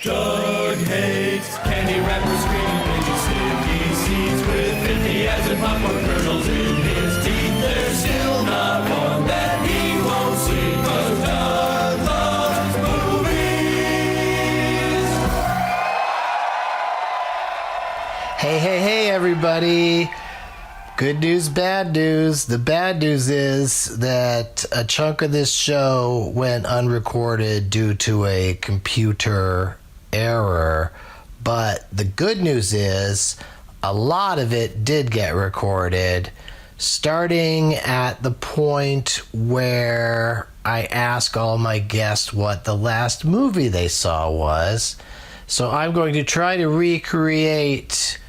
Doug hates candy wrappers, screaming into sticky seats with 50 ads and popcorn kernels in his teeth. There's still not one that he won't see, 'cause Doug loves movies. Hey, everybody. Good news, bad news. The bad news is that a chunk of this show went unrecorded due to a computer error. But the good news is a lot of it did get recorded, starting at the point where I ask all my guests what the last movie they saw was. So I'm going to try to recreate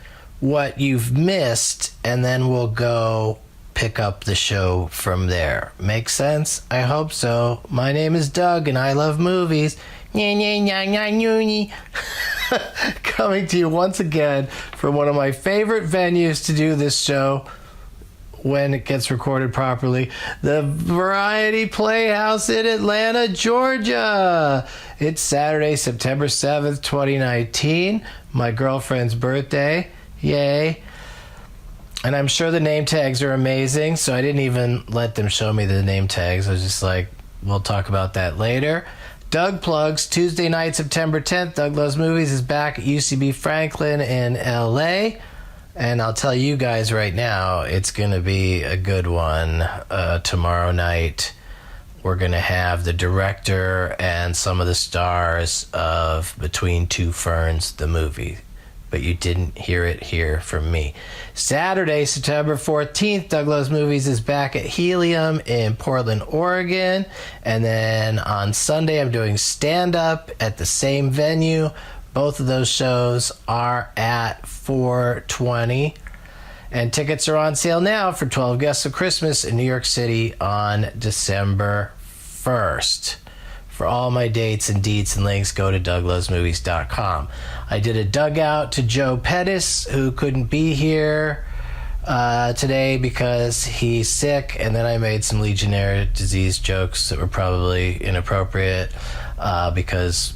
what you've missed, and then we'll go pick up the show from there. Make sense? I hope so. My name is Doug, and I love movies. Coming to you once again from one of my favorite venues to do this show when it gets recorded properly, the Variety Playhouse in Atlanta, Georgia. It's Saturday, September 7th, 2019, my girlfriend's birthday. Yay. And I'm sure the name tags are amazing, so I didn't even let them show me the name tags. I was just like, we'll talk about that later. Doug Plugs, Tuesday night, September 10th. Doug Loves Movies is back at UCB Franklin in LA. And I'll tell you guys right now, it's going to be a good one. Tomorrow night, we're going to have the director and some of the stars of Between Two Ferns, the movie. But you didn't hear it here from me. Saturday, September 14th, Doug Loves Movies is back at Helium in Portland, Oregon. And then on Sunday, I'm doing stand-up at the same venue. Both of those shows are at 420. And tickets are on sale now for 12 Guests of Christmas in New York City on December 1st. For all my dates and deets and links, go to douglovesmovies.com. I did a dugout to Joe Pettis, who couldn't be here today because he's sick, and then I made some Legionnaire disease jokes that were probably inappropriate because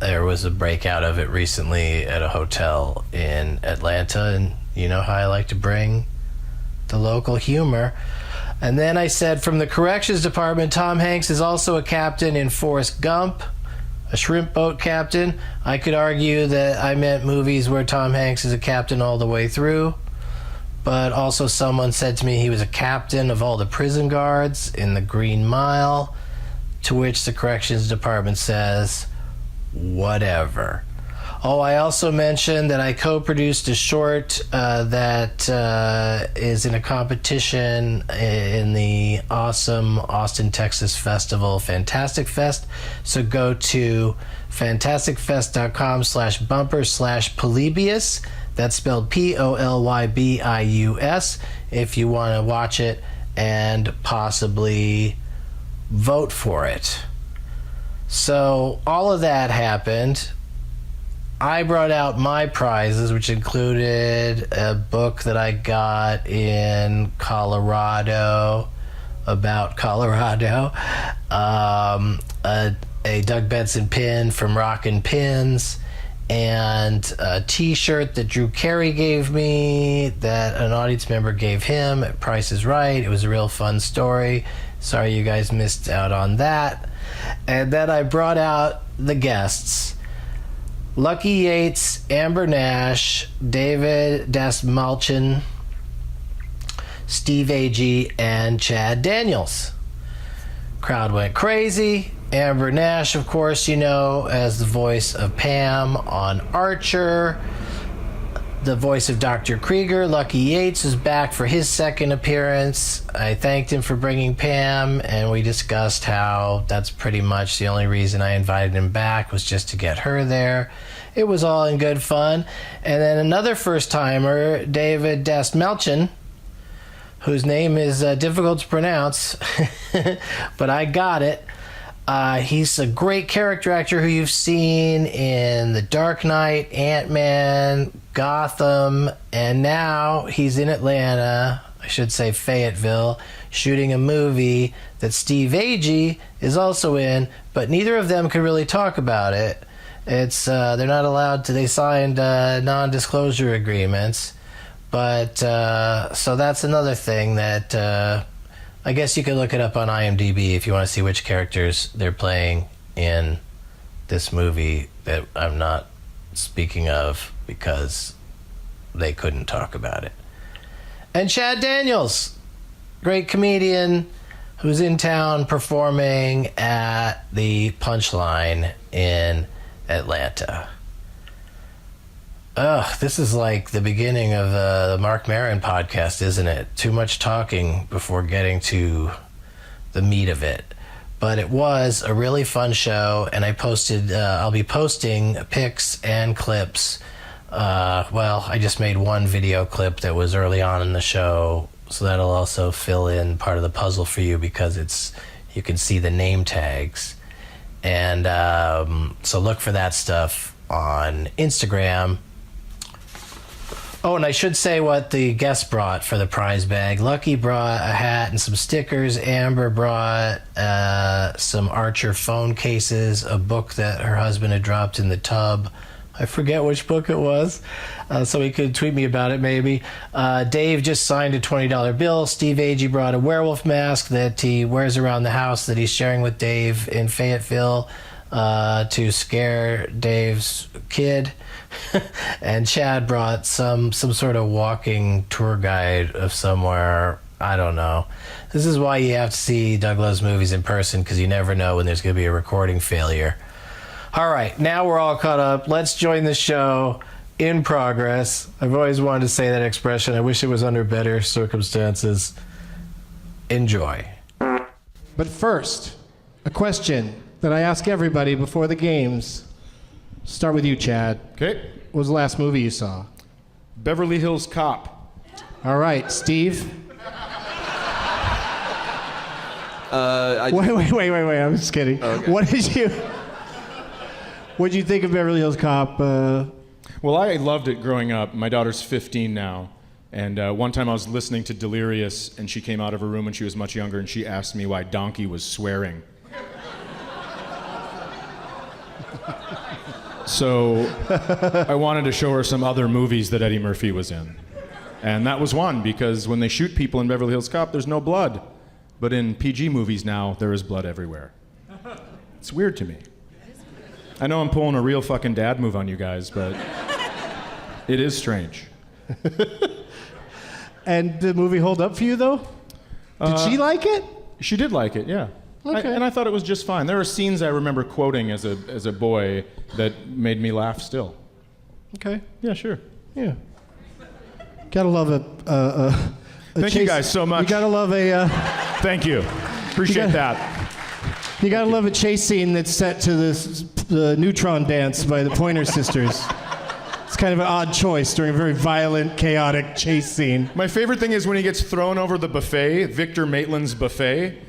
there was a breakout of it recently at a hotel in Atlanta, and you know how I like to bring the local humor. And then I said, from the corrections department, Tom Hanks is also a captain in Forrest Gump, a shrimp boat captain. I could argue that I meant movies where Tom Hanks is a captain all the way through. But also someone said to me he was a captain of all the prison guards in the Green Mile, to which the corrections department says, whatever. Oh, I also mentioned that I co-produced a short that is in a competition in the awesome Austin, Texas festival, Fantastic Fest. So go to fantasticfest.com/bumper/Polybius. That's spelled Polybius if you want to watch it and possibly vote for it. So all of that happened. I brought out my prizes, which included a book that I got in Colorado about Colorado, a Doug Benson pin from Rockin' Pins, and a t-shirt that Drew Carey gave me that an audience member gave him at Price is Right. It was a real fun story. Sorry you guys missed out on that. And then I brought out the guests. Lucky Yates, Amber Nash, David Dastmalchian, Steve Agee, and Chad Daniels. Crowd went crazy. Amber Nash, of course, you know, as the voice of Pam on Archer. The voice of Dr. Krieger. Lucky Yates is back for his second appearance. I thanked him for bringing Pam, and we discussed how that's pretty much the only reason I invited him back was just to get her there. It was all in good fun. And then another first-timer, David Dastmalchian, whose name is difficult to pronounce, but I got it. He's a great character actor who you've seen in The Dark Knight, Ant-Man, Gotham, and now he's in Atlanta, I should say Fayetteville, shooting a movie that Steve Agee is also in, but neither of them could really talk about it. It's they're not allowed to. They signed non-disclosure agreements, but so that's another thing that I guess you could look it up on IMDb if you want to see which characters they're playing in this movie that I'm not speaking of because they couldn't talk about it. And Chad Daniels, great comedian who's in town performing at the Punchline in Atlanta. This is like the beginning of the Mark Maron podcast, isn't it? Too much talking before getting to the meat of it. But it was a really fun show, and I'll be posting pics and clips. I just made one video clip that was early on in the show, so that'll also fill in part of the puzzle for you because you can see the name tags. And so look for that stuff on Instagram. Oh, and I should say what the guest brought for the prize bag. Lucky brought a hat and some stickers. Amber brought some Archer phone cases, a book that her husband had dropped in the tub. I forget which book it was, so he could tweet me about it maybe. Dave just signed a $20 bill. Steve Agee brought a werewolf mask that he wears around the house that he's sharing with Dave in Fayetteville to scare Dave's kid. And Chad brought some sort of walking tour guide of somewhere. I don't know. This is why you have to see Doug Loves Movies in person, because you never know when there's going to be a recording failure. All right, now we're all caught up. Let's join the show in progress. I've always wanted to say that expression. I wish it was under better circumstances. Enjoy. But first, a question that I ask everybody before the games. Start with you, Chad. Okay. What was the last movie you saw? Beverly Hills Cop. All right, Steve. Wait. I'm just kidding. Okay. What did you think of Beverly Hills Cop? Well, I loved it growing up. My daughter's 15 now. And one time I was listening to Delirious, and she came out of her room when she was much younger, and she asked me why Donkey was swearing. So I wanted to show her some other movies that Eddie Murphy was in. And that was one, because when they shoot people in Beverly Hills Cop, there's no blood. But in PG movies now, there is blood everywhere. It's weird to me. I know I'm pulling a real fucking dad move on you guys, but it is strange. And the movie hold up for you, though? Did she like it? She did like it, yeah. Okay. And I thought it was just fine. There are scenes I remember quoting as a boy that made me laugh still. Okay. Yeah, sure. Yeah. Gotta love a Thank chase. you guys so much. You gotta love a... Thank you. Appreciate that. You gotta love a chase scene that's set to the Neutron Dance by the Pointer Sisters. It's kind of an odd choice during a very violent, chaotic chase scene. My favorite thing is when he gets thrown over the buffet, Victor Maitland's buffet.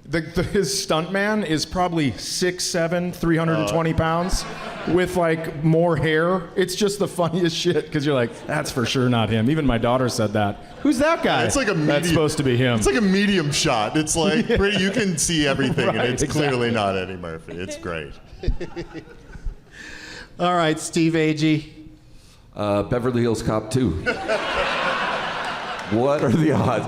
His stuntman is probably 6'7", 320 pounds, with like more hair. It's just the funniest shit, because you're like, that's for sure not him. Even my daughter said that. Who's that guy? It's like a medium, that's supposed to be him. It's like a medium shot. It's like pretty, you can see everything, Right, and it's exactly. clearly not Eddie Murphy. It's great. All right, Steve Agee. Beverly Hills Cop 2. What are the odds?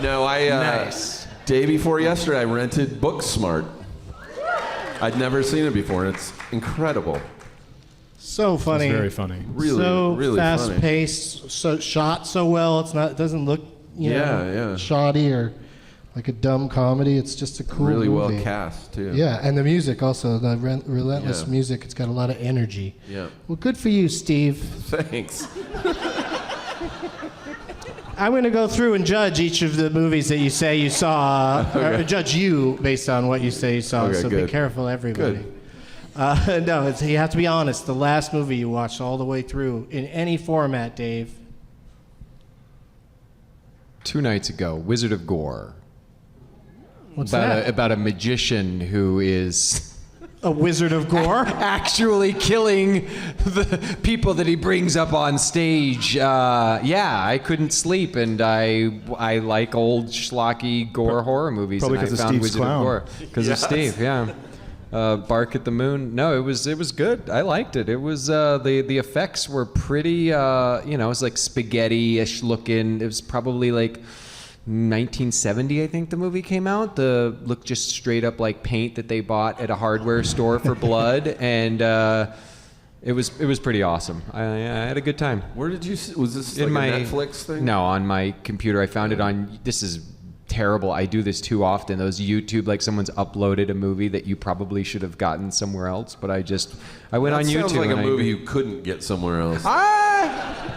Nice. Day before yesterday, I rented Booksmart. I'd never seen it before, and it's incredible. So funny. It's very funny. Really, so really fast funny. paced, so shot so well. It doesn't look, Yeah. shoddy or like a dumb comedy. It's just a cool Really movie. well cast, too. Yeah, and the music also, the relentless Yeah. music. It's got a lot of energy. Yeah. Well, good for you, Steve. Thanks. I'm going to go through and judge each of the movies that you say you saw, or judge you based on what you say you saw. Okay, so good. be careful, everybody. Good. No, you have to be honest. The last movie you watched all the way through in any format, Dave. 2 nights ago, Wizard of Gore. What's that? About a magician who is A Wizard of Gore? actually killing the people that he brings up on stage. I couldn't sleep, and I like old schlocky gore horror movies. Probably and I 'cause of found Steve's Wizard clown. of Gore because of Steve. Yeah. Bark at the Moon. No, it was good. I liked it. It was the effects were pretty. It was like spaghetti-ish looking. It was probably like 1970, I think the movie came out. The looked just straight up like paint that they bought at a hardware store for blood, and it was pretty awesome. I had a good time. Where did you? Was this like a Netflix thing? No, on my computer. I found it on. This is terrible. I do this too often. Those YouTube, like someone's uploaded a movie that you probably should have gotten somewhere else, but I went on YouTube. Sounds like a movie you couldn't get somewhere else.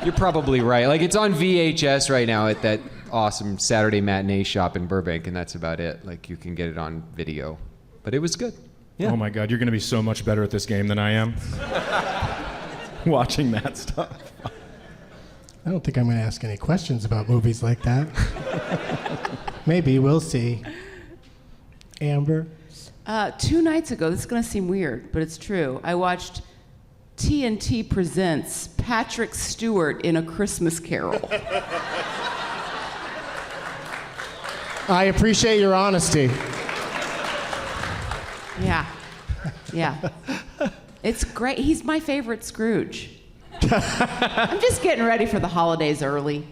You're probably right. Like it's on VHS right now at that awesome Saturday matinee shop in Burbank, and that's about it. Like you can get it on video, but it was good. Yeah. Oh my God, you're going to be so much better at this game than I am. Watching that stuff. I don't think I'm going to ask any questions about movies like that. Maybe, we'll see. Amber? 2 nights ago, this is going to seem weird, but it's true. I watched TNT Presents Patrick Stewart in A Christmas Carol. I appreciate your honesty. Yeah. It's great. He's my favorite Scrooge. I'm just getting ready for the holidays early.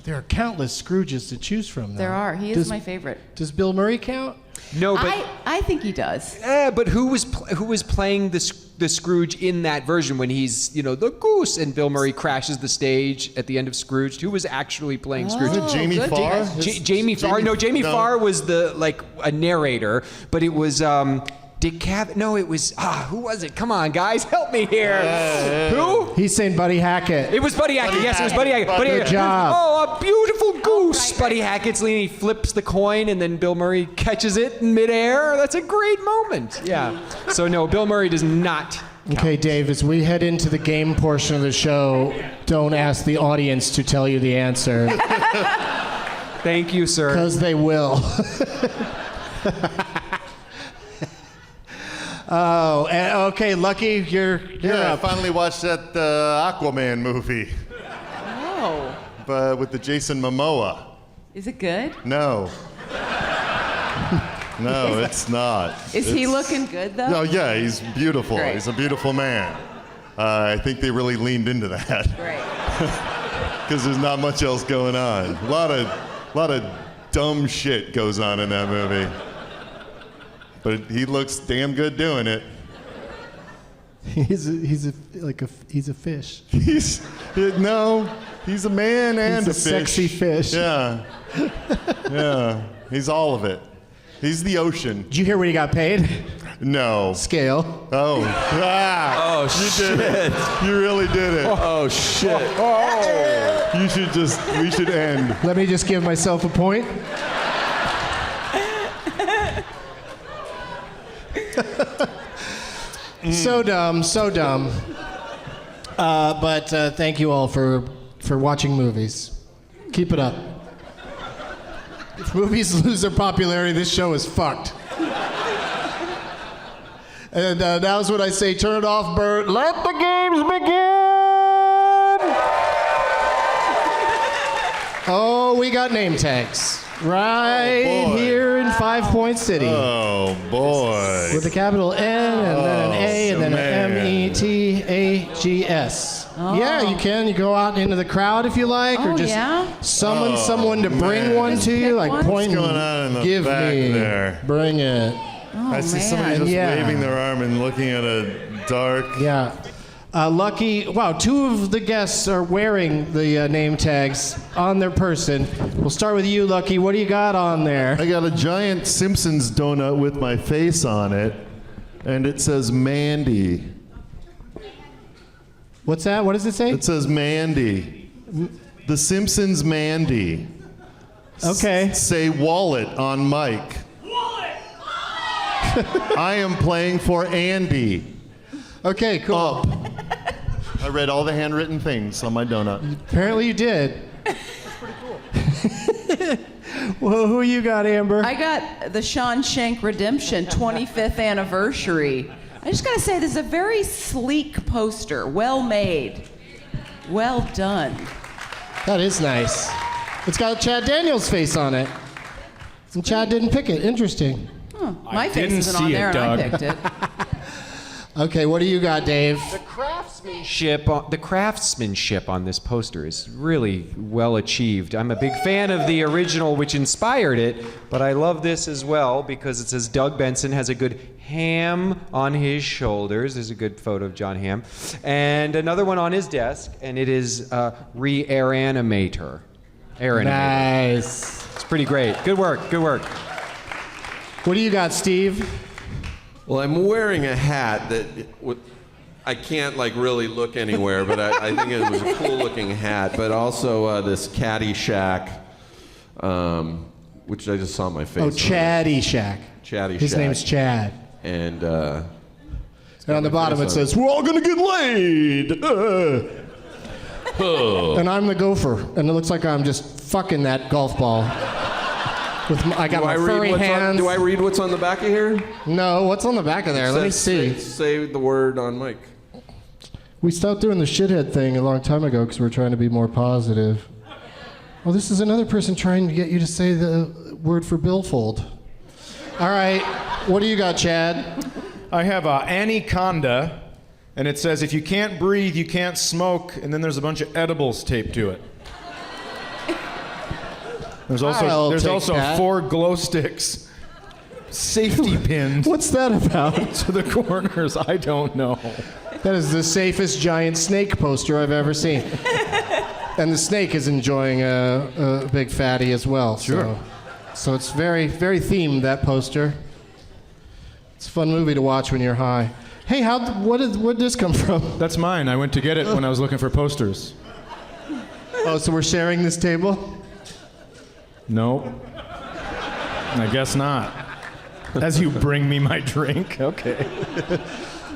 There are countless Scrooges to choose from, though. There are. He is my favorite. Does Bill Murray count? No, but I think he does. but who was playing the Scrooge in that version when he's the goose and Bill Murray crashes the stage at the end of Scrooge? Who was actually playing Scrooge? Was it Jamie good Farr? guess. Jamie Farr. No, Jamie Farr was a narrator, but it was Dick Cavett. No, it was who was it? Come on, guys, help me here. Who? He's saying Buddy Hackett. It was Buddy Hackett. Yes, it was Buddy Hackett. Buddy Good Hackett. job. Oh, a beautiful goose. right. Buddy Hackett's leaning, he flips the coin, and then Bill Murray catches it in midair. That's a great moment. Yeah. So no, Bill Murray does not count. Okay, Dave, as we head into the game portion of the show, don't ask the audience to tell you the answer, Thank you, sir. because they will. Oh, okay, Lucky, you're Yeah, I up. finally watched that Aquaman movie, Oh. but with the Jason Momoa. Is it good? No. No, it's not. Is he It's- looking good, though? No, yeah, he's beautiful. Great. He's a beautiful man. I think they really leaned into that Great. because there's not much else going on. A lot of dumb shit goes on in that movie. But he looks damn good doing it. He's a fish. He's a man and He's a fish. sexy fish. Yeah. Yeah. He's all of it. He's the ocean. Did you hear what he got paid? No. Scale. Oh. Ah, you did it. You really did it. Oh shit! We should end. Let me just give myself a point. So dumb. But thank you all for watching movies. Keep it up. If movies lose their popularity, this show is fucked. And now's when I say, turn it off, Bert. Let the games begin! Oh, we got name tags. Right boy. here in 5 Point City. Oh, boy. With a capital N and then an A and then man. an METAGS. Yeah, you can. You go out into the crowd if you like, or Oh, just yeah? summon someone to bring man. one Just to you, pick like one? point. What's going on in the Give back me. there? Bring it. I see man. somebody just Yeah. waving their arm and looking at a dark. Yeah. Lucky, wow, 2 of the guests are wearing the name tags on their person. We'll start with you, Lucky. What do you got on there? I got a giant Simpsons donut with my face on it, and it says Mandy. What's that? What does it say? It says Mandy. The Simpsons Mandy. Okay. Say wallet on mic. Wallet! I am playing for Andy. Okay, cool. Up. I read all the handwritten things on my donut. Apparently you did. That's pretty cool. Well, who you got, Amber? I got the Shawshank Redemption 25th anniversary. I just gotta say, this is a very sleek poster, well made, well done. That is nice. It's got Chad Daniels' face on it. And Chad didn't pick it. Interesting. My face didn't isn't see on it, there, Doug. and I picked it. Okay, what do you got, Dave? The craftsmanship on this poster is really well achieved. I'm a big fan of the original, which inspired it, but I love this as well because it says Doug Benson has a good ham on his shoulders. There's a good photo of John Hamm. And another one on his desk, and it is Re-Air-Animator. Nice. It's pretty great. Good work, good work. What do you got, Steve? Well, I'm wearing a hat that I can't like really look anywhere, but I think it was a cool looking hat. But also this Caddyshack, which I just saw on my face. Oh, Chatty Shack. Chatty His Shack. name's Chad. And on the bottom it says, "We're all gonna get laid." And I'm the gopher, and it looks like I'm just fucking that golf ball. I got my furry hands. Do I read what's on the back of here? No, what's on the back of there? Let me see. Say the word on mic. We stopped doing the shithead thing a long time ago because we're trying to be more positive. Oh, this is another person trying to get you to say the word for billfold. All right, what do you got, Chad? I have Anaconda, and it says, if you can't breathe, you can't smoke, and then there's a bunch of edibles taped to it. There's I'll take also that. 4 glow sticks, safety pinned What's that about? to the corners. I don't know. That is the safest giant snake poster I've ever seen. And the snake is enjoying a big fatty as well. Sure. So it's very, very themed, that poster. It's a fun movie to watch when you're high. Hey, where did this come from? That's mine. I went to get it when I was looking for posters. Oh, so we're sharing this table? Nope. I guess not. As you bring me my drink. Okay.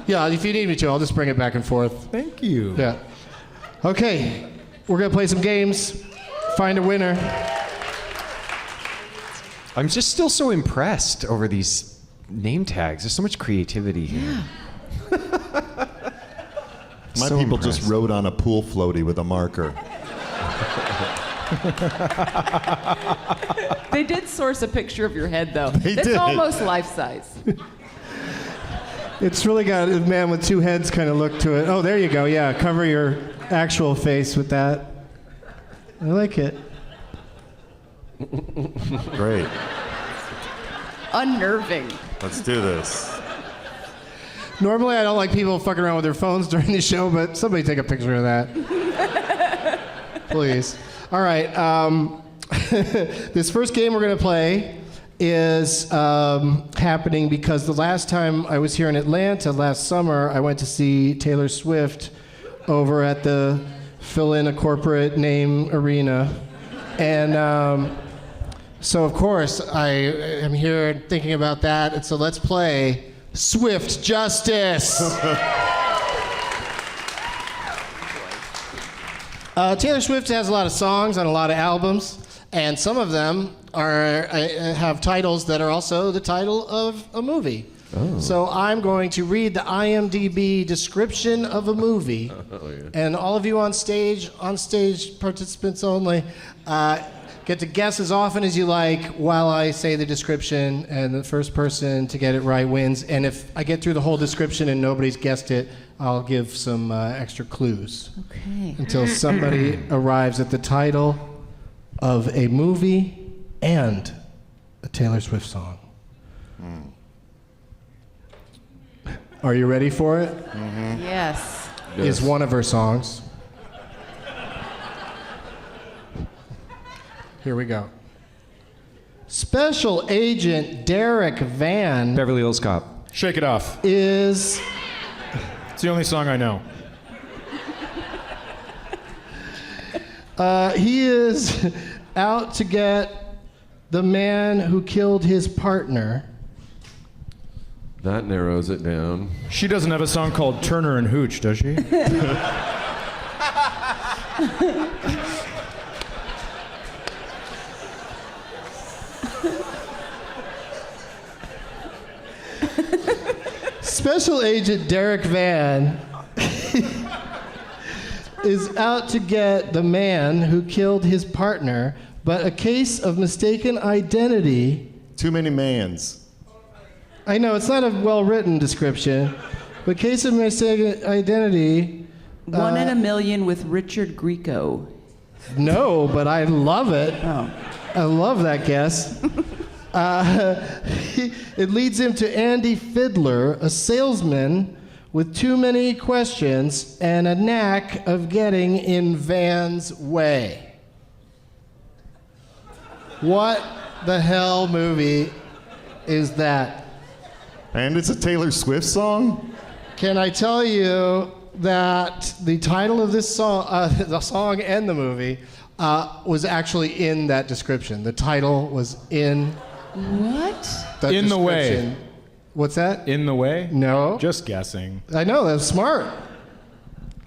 Yeah, if you need me to, I'll just bring it back and forth. Thank you. Yeah. Okay, we're gonna play some games. Find a winner. I'm just still so impressed over these name tags. There's so much creativity here. My So people impressed. just wrote on a pool floaty with a marker. They did source a picture of your head, though. They It's did. almost life-size. It's really got a man with two heads kind of look to it. Oh, there you go. Yeah, cover your actual face with that. I like it. Great. Unnerving. Let's do this. Normally, I don't like people fucking around with their phones during the show, but somebody take a picture of that. Please. All right. This first game we're going to play is happening because the last time I was here in Atlanta last summer, I went to see Taylor Swift over at the fill in a corporate name arena. And so, of course, I am here thinking about that. And so let's play Swift Justice. Taylor Swift has a lot of songs on a lot of albums, and some of them have titles that are also the title of a movie. Oh. So I'm going to read the IMDb description of a movie, and all of you on stage participants only, get to guess as often as you like while I say the description, and the first person to get it right wins. And if I get through the whole description and nobody's guessed it, I'll give some extra clues. Okay. Until somebody arrives at the title of a movie and a Taylor Swift song. Are you ready for it? Yes. Is one of her songs. Here we go. Special Agent Derek Van Beverly Hills Cop. Shake It Off. is It's the only song I know. he is out to get the man who killed his partner. That narrows it down. She doesn't have a song called Turner and Hooch, does she? Special Agent Derek Van is out to get the man who killed his partner, but a case of mistaken identity Too many mans. I know it's not a well-written description, but case of mistaken identity. 1 in a Million with Richard Grieco. No, but I love it. Oh. I love that guess. It leads him to Andy Fiddler, a salesman with too many questions and a knack of getting in Van's way. What the hell movie is that? And it's a Taylor Swift song? Can I tell you that the title of this song, the song and the movie, was actually in that description. The title was in What? the In the Way. description. What's that? In the Way? No. Just guessing. I know, that's smart.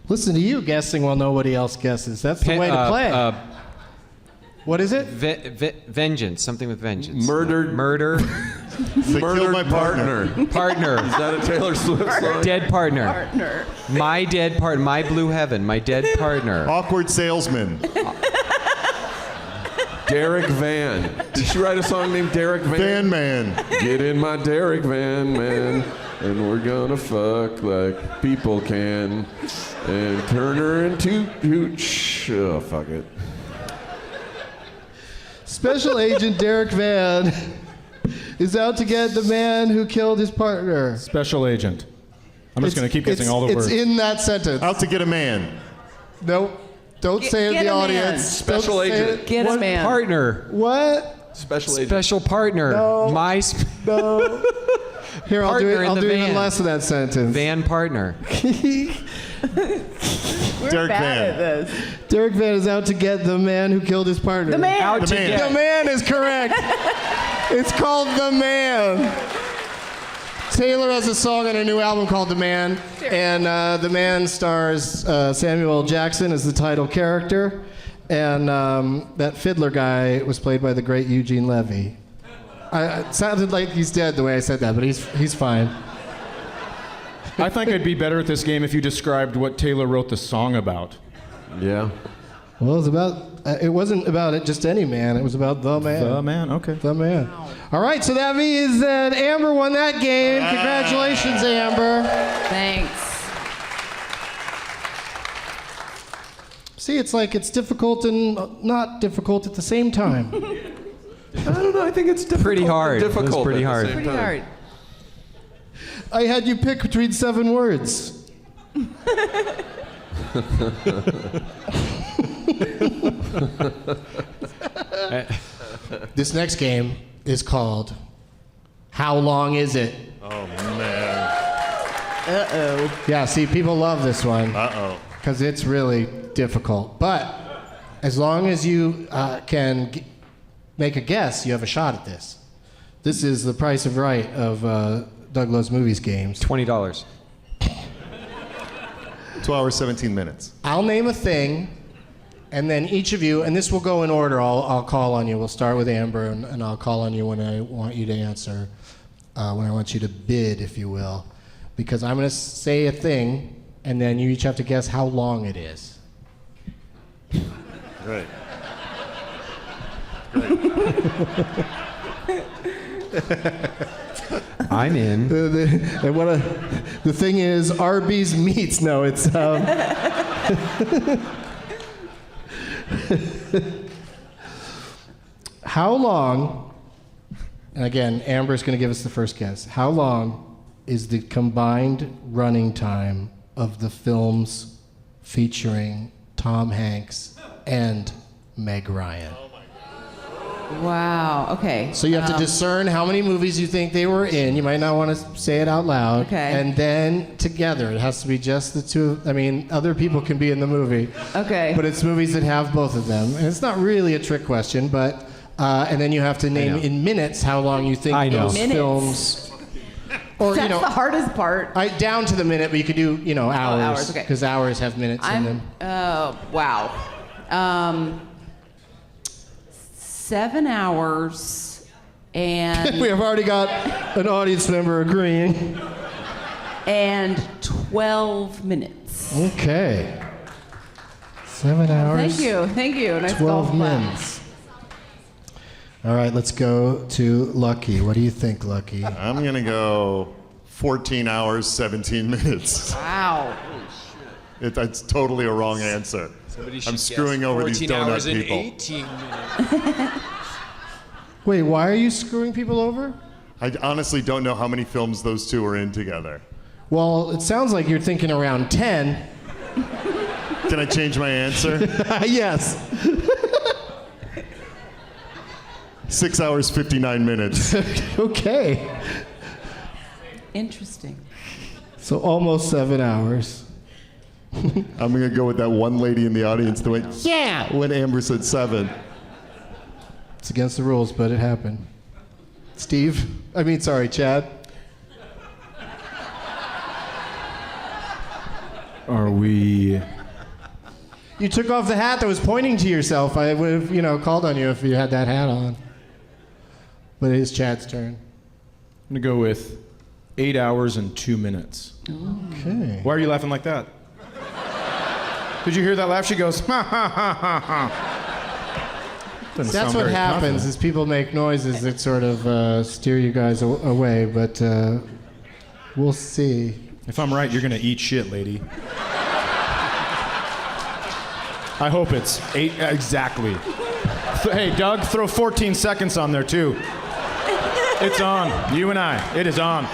Listen to you guessing while nobody else guesses. That's the way to play. What is it? Vengeance. Something with vengeance. Murdered. Murder. They killed my partner. Partner. Is that a Taylor Swift song? Dead partner. Partner. My dead partner. My blue heaven. My dead partner. Awkward salesman. Derek Van. Did she write a song named Derek Van? Van Man. Get in my Derek Van, man, and we're gonna fuck like people can, and turn her into hooch. Oh, fuck it. Special Agent Derek Van is out to get the man who killed his partner. Special Agent. I'm just going to keep guessing all the words. It's in that sentence. Out to get a man. Nope. Don't say it in get the a man. audience. Special Don't say agent. it. Get a What man. partner? What? Special agent. Special partner. No. My No. Here, I'll do Partner in I'll the do even van. less of that sentence. van partner. We're Derek bad Van. at this. Derek Van is out to get the man who killed his partner. The man. Out The to man. get. The Man is correct. It's called The Man. Taylor has a song on a new album called The Man, and The Man stars Samuel L. Jackson as the title character, and that fiddler guy was played by the great Eugene Levy. It sounded like he's dead the way I said that, but he's fine. I think I'd be better at this game if you described what Taylor wrote the song about. Yeah. Well, it was about. It wasn't about it just any man. It was about the man. The Man, okay. The man. All right, so that means that Amber won that game. Congratulations, Amber. Thanks. See, it's like it's difficult and not difficult at the same time. I don't know. I think it's difficult. Pretty hard. and difficult It was pretty at the hard. same Pretty time. hard. I had you pick between 7 words. This next game is called How Long Is It? Oh, man. Uh-oh. Yeah, see, people love this one Uh-oh. because it's really difficult. But as long as you can make a guess, you have a shot at this. This is the price of right of Doug Loves Movies games. $20. 2 hours, 17 minutes. I'll name a thing, and then each of you, and this will go in order, I'll call on you. We'll start with Amber, and I'll call on you when I want you to answer, when I want you to bid, if you will. Because I'm going to say a thing, and then you each have to guess how long it is. Right. I'm in. The thing is, Arby's meats. No, it's. How long, and again, Amber's going to give us the first guess. How long is the combined running time of the films featuring Tom Hanks and Meg Ryan? Wow. Okay. So you have to discern how many movies you think they were in. You might not want to say it out loud. Okay. And then together, it has to be just the two. I mean, other people can be in the movie. Okay. But it's movies that have both of them. And it's not really a trick question, but and then you have to name know. in minutes how long you think I know. those Minutes. films. Or That's the hardest part. down to the minute, but you could do hours. hours, okay. Because hours have minutes in them. Oh, wow. 7 hours and We have already got an audience member agreeing. and 12 minutes. Okay. 7 hours. Thank you. Nice 12 golf clap. minutes. All right, let's go to Lucky. What do you think, Lucky? I'm going to go 14 hours, 17 minutes. Wow. That's totally a wrong answer. I'm screwing over these 14 hours donut and people. 18 minutes. Wait, why are you screwing people over? I honestly don't know how many films those two are in together. Well, it sounds like you're thinking around 10. Can I change my answer? Yes. 6 hours, 59 minutes. Okay. Interesting. So almost 7 hours. I'm going to go with that one lady in the audience that went, yeah, when Amber said 7. It's against the rules, but it happened. Chad. Are we? You took off the hat that was pointing to yourself. I would have, called on you if you had that hat on. But it is Chad's turn. I'm gonna go with 8 hours and 2 minutes. Okay. Why are you laughing like that? Did you hear that laugh? She goes, ha ha ha ha ha. Doesn't That's sound what very happens confident. is people make noises that sort of steer you guys away, but we'll see. If I'm right, you're gonna eat shit, lady. I hope it's 8 exactly. Hey, Doug, throw 14 seconds on there too. It's on. You and I. It is on.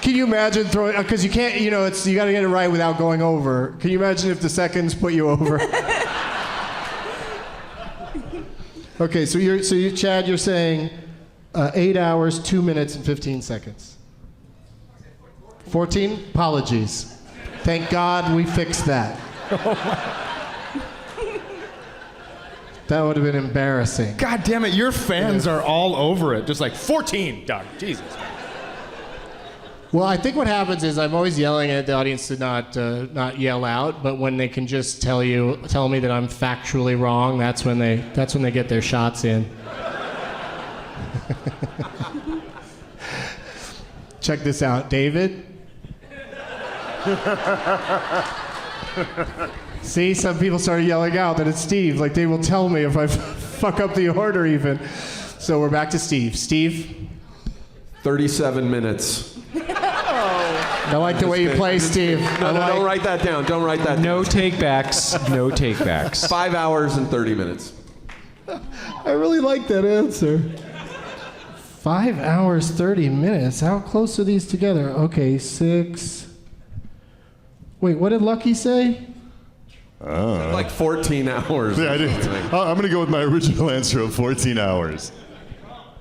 Can you imagine throwing? Because you can't. You got to get it right without going over. Can you imagine if the seconds put you over? Okay, so you, Chad, you're saying 8 hours, 2 minutes, and 15 seconds. 14? Apologies. Thank God we fixed that. That would have been embarrassing. God damn it, your fans are all over it. Just like 14, Doug. Jesus. Well, I think what happens is I'm always yelling at the audience to not yell out, but when they can just tell me that I'm factually wrong, that's when they get their shots in. Check this out, David. See, some people started yelling out that it's Steve. Like they will tell me if I fuck up the order even. So we're back to Steve. Steve? 37 minutes. I like the way you play, Steve. No, don't write that down. Don't write that down. No takebacks. No takebacks. 5 hours and 30 minutes. I really like that answer. 5 hours, 30 minutes. How close are these together? Okay, 6. Wait, what did Lucky say? Like 14 hours. Yeah, I did. I'm going to go with my original answer of 14 hours.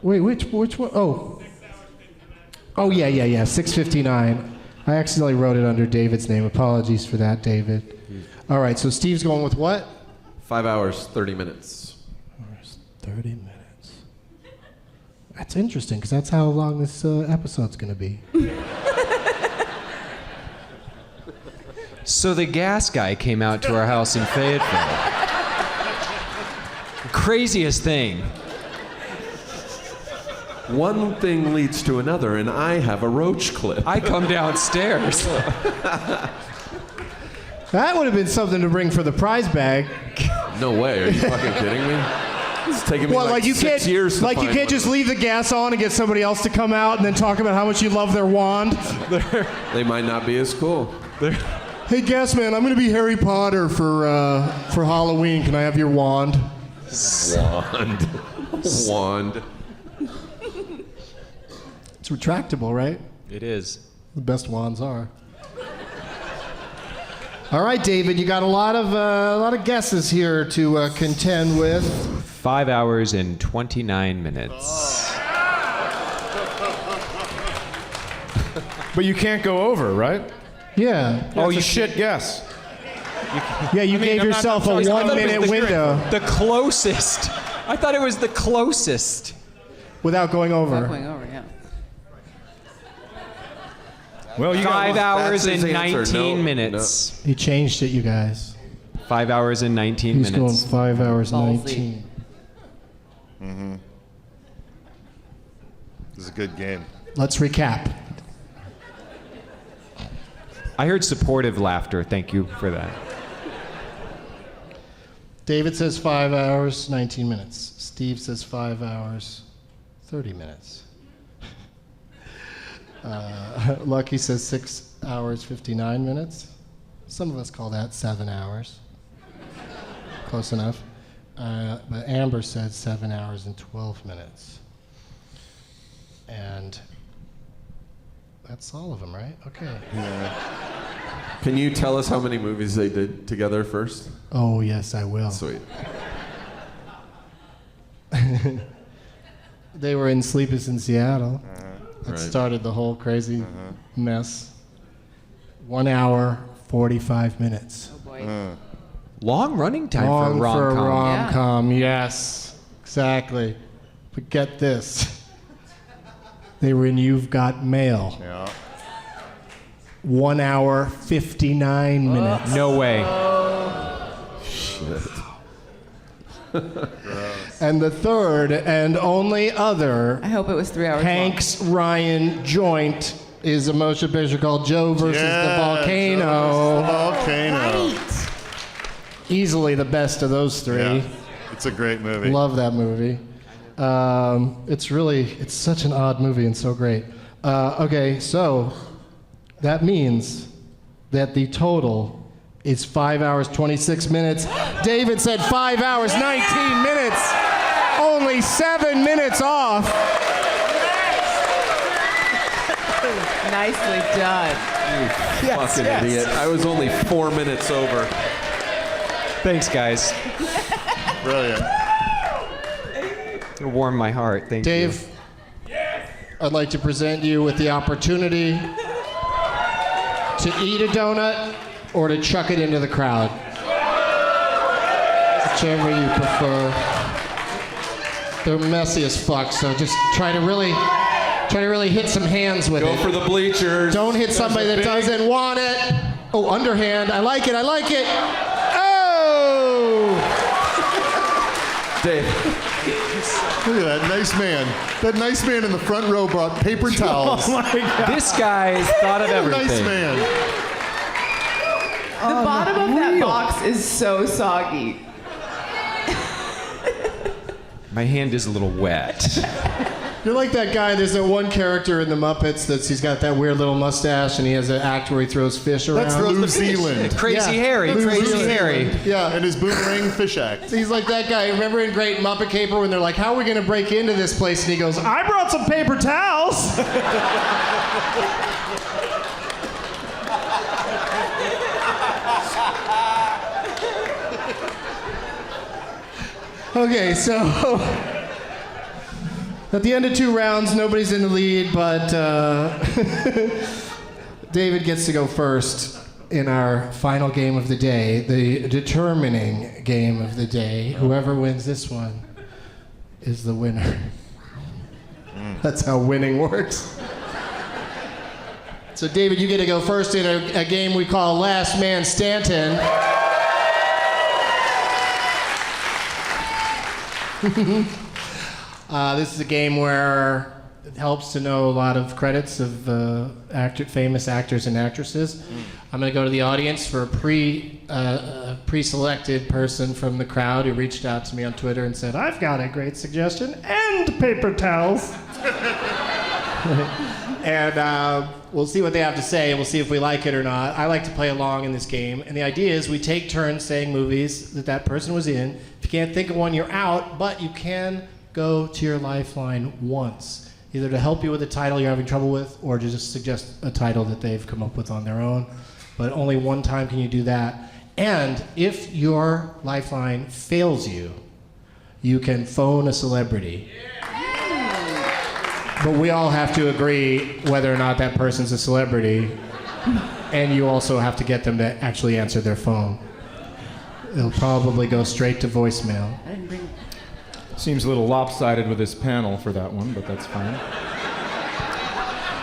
Wait, which one? Oh, yeah, 6:59. I accidentally wrote it under David's name. Apologies for that, David. All right, so Steve's going with what? 5 hours, 30 minutes. 30 minutes. That's interesting, because that's how long this episode's going to be. So the gas guy came out to our house in Fayetteville. Craziest thing. One thing leads to another, and I have a roach clip. I come downstairs. That would have been something to bring for the prize bag. No way. Are you fucking kidding me? It's taken me like you 6 years to you find can't one. just leave the gas on and get somebody else to come out and then talk about how much you love their wand. They might not be as cool. Hey, gas man, I'm going to be Harry Potter for Halloween. Can I have your wand? Wand. It's retractable, right? It is. The best wands are. All right, David, you got a lot of guesses here to contend with. 5 hours and 29 minutes. But you can't go over, right? Yeah. Oh, you shit guess. Yeah, you gave yourself a 1 minute window The closest. I thought it was the closest. without going over. Going over, yeah. Well, you 5 hours That's and his answer. 19 No, minutes. He changed it, you guys. 5 hours and 19 He's going minutes. 5 hours Ballsy. 19. This is a good game. Let's recap. I heard supportive laughter. Thank you for that. David says 5 hours, 19 minutes. Steve says 5 hours, 30 minutes. Lucky says 6 hours, 59 minutes. Some of us call that 7 hours. Close enough. But Amber said 7 hours and 12 minutes. And that's all of them, right? Okay. Can you tell us how many movies they did together first? Oh, yes, I will. Sweet. They were in Sleepless in Seattle. That Right. started the whole crazy mess. 1 hour, 45 minutes. Oh boy. Long running time Long for a for a rom-com. rom-com, yes. Exactly. But get this. They were in You've Got Mail. Yeah. 1 hour, 59 minutes. No way. Shit. And the third and only other I hope it was 3 hours Hanks Ryan joint is a motion picture called Joe versus the Volcano. The volcano. long. Right. Easily the best of those three. Yeah. It's a great movie. Love that movie. It's such an odd movie and so great. Okay, so that means that the total is 5 hours, 26 minutes. David said 5 hours, 19 minutes. Only 7 minutes off. Nicely done. Fucking idiot. I was only 4 minutes over. Thanks, guys. Brilliant. It warmed my heart. Thank you. Dave, I'd like to present you with the opportunity to eat a donut or to chuck it into the crowd. Whichever you prefer. They're messy as fuck, so just try to really hit some hands with Go it. for the bleachers. Don't hit somebody that doesn't want it. Oh, underhand. I like it. Oh! Dave. Look at that nice man. That nice man in the front row brought paper towels. This guy's thought of everything. Nice man. The bottom of that box is so soggy. My hand is a little wet. You're like that guy, there's that one character in the Muppets he's got that weird little mustache and he has an act where he throws fish around. That's New Zealand. Crazy Yeah. Harry. New Crazy Zealand. Harry. Yeah. And his boomerang fish act. He's like that guy. Remember in Great Muppet Caper when they're like, how are we going to break into this place? And he goes, I brought some paper towels. Okay, so at the end of 2 rounds, nobody's in the lead, but David gets to go first in our final game of the day, the determining game of the day. Whoever wins this one is the winner. That's how winning works. So, David, you get to go first in a game we call Last Man Stanton. This is a game where it helps to know a lot of credits of famous actors and actresses. I'm going to go to the audience for a pre-selected person from the crowd who reached out to me on Twitter and said, I've got a great suggestion, and paper towels. And we'll see what they have to say, and we'll see if we like it or not. I like to play along in this game, and the idea is we take turns saying movies that person was in. If you can't think of one, you're out, but you can go to your lifeline once, either to help you with a title you're having trouble with, or to just suggest a title that they've come up with on their own. But only one time can you do that. And if your lifeline fails you, you can phone a celebrity. But we all have to agree whether or not that person's a celebrity, and you also have to get them to actually answer their phone. It'll probably go straight to voicemail. Seems a little lopsided with this panel for that one, but that's fine.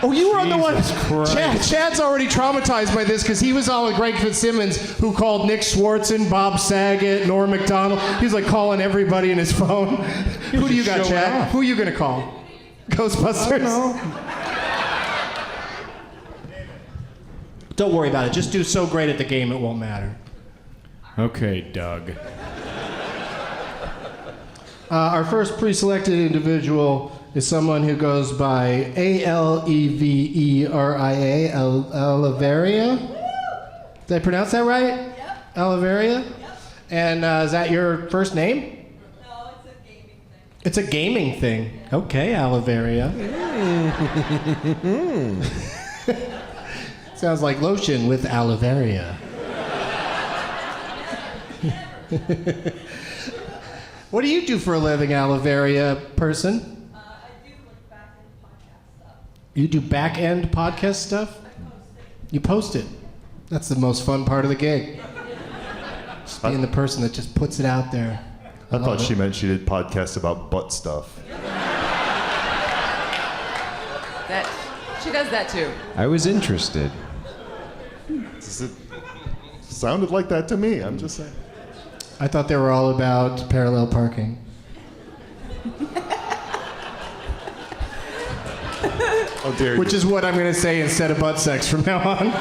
Oh, you were on the one. Jesus Christ. Chad's already traumatized by this because he was on with Greg Fitzsimmons, who called Nick Swartzen, Bob Saget, Norm Macdonald. He was like calling everybody in his phone. Who do you got, show it Chad? off. Who are you gonna call? Ghostbusters? Don't worry about it. Just do so great at the game it won't matter. Okay, Doug. Our first pre-selected individual is someone who goes by Aleveria, Aliveria. Did I pronounce that right? Yep. Aliveria? Yep. And is that your first name? No, it's a gaming thing. It's a gaming thing. Okay, Aliveria. Sounds like lotion with Aliveria. What do you do for a living, Aliveria person? I do like back-end podcast stuff. You do back-end podcast stuff? I post it. You post it. That's the most fun part of the gig. Just being the person that just puts it out there. I thought she meant she did podcasts about butt stuff. She does that too. I was interested. It sounded like that to me. I'm just saying. I thought they were all about parallel parking. Oh dear. Which is what I'm going to say instead of butt sex from now on.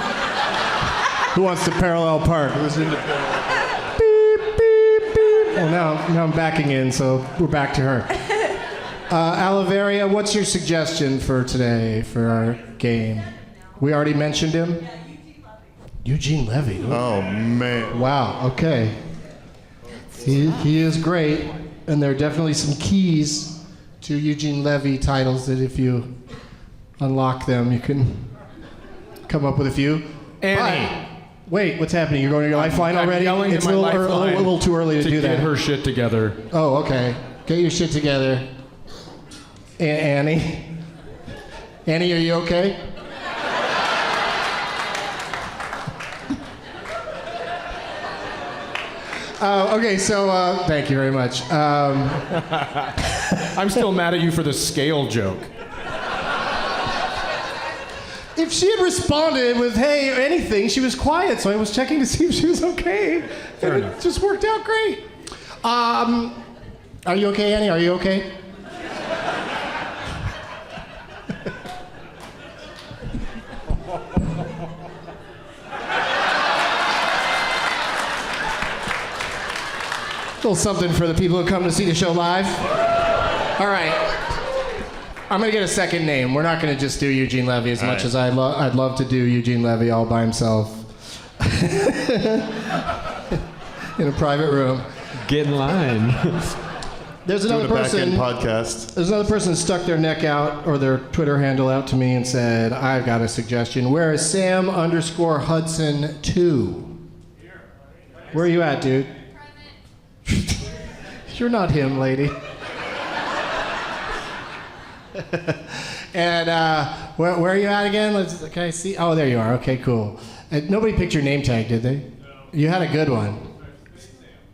Who wants to parallel park? Who's into parallel? Beep, beep, beep. Well, now I'm backing in, so we're back to her. Aliveria, what's your suggestion for today for our game? We already mentioned him? Yeah, Eugene Levy. Oh man. Wow, okay. He is great, and there are definitely some keys to Eugene Levy titles that if you unlock them, you can come up with a few. Annie. Wait, what's happening? You're going to your lifeline I'm already? yelling It's at a my lifeline little too early to do get that. her shit together. Oh, okay. Get your shit together. Annie? Annie, are you okay? Okay, so thank you very much. I'm still mad at you for the scale joke. If she had responded with, hey, anything, she was quiet, so I was checking to see if she was okay. Fair and enough. It just worked out great. Are you okay, Annie? Are you okay? A little something for the people who come to see the show live. All right. I'm going to get a second name. We're not going to just do Eugene Levy as much as I'd love to do Eugene Levy all by himself. In a private room. Get in line. There's another Doing a person. back-end podcast. There's another person that stuck their neck out or their Twitter handle out to me and said, I've got a suggestion. Where is Sam_Hudson2? Where are you at, dude? You're not him, lady. And where are you at again? Can I see? Oh, there you are. Okay, cool. Nobody picked your name tag, did they? No. You had a good one.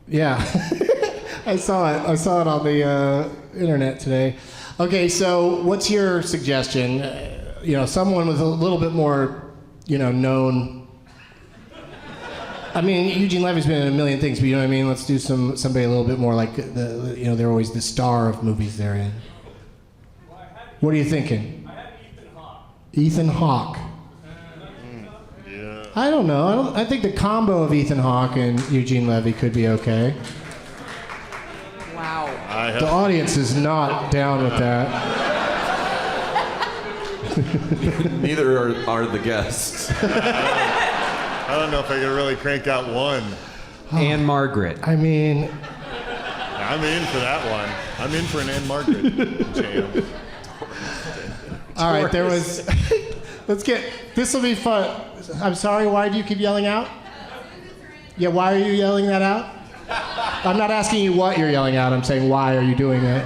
Yeah. I saw it. I saw it on the internet today. Okay, so what's your suggestion? Someone with a little bit more, known. I mean, Eugene Levy's been in a million things, but you know what I mean? Let's do somebody a little bit more like, they're always the star of movies they're in. What are you thinking? I had Ethan Hawke. Ethan Hawke. Yeah. I don't know. I think the combo of Ethan Hawke and Eugene Levy could be okay. Wow. The audience is not down with that. Neither are the guests. I don't know if I could really crank out one. Anne Margaret. I mean, I'm in for that one. I'm in for an Anne Margaret jam. all right, there was. This will be fun. I'm sorry, why do you keep yelling out? Yeah, why are you yelling that out? I'm not asking you what you're yelling out, I'm saying why are you doing it?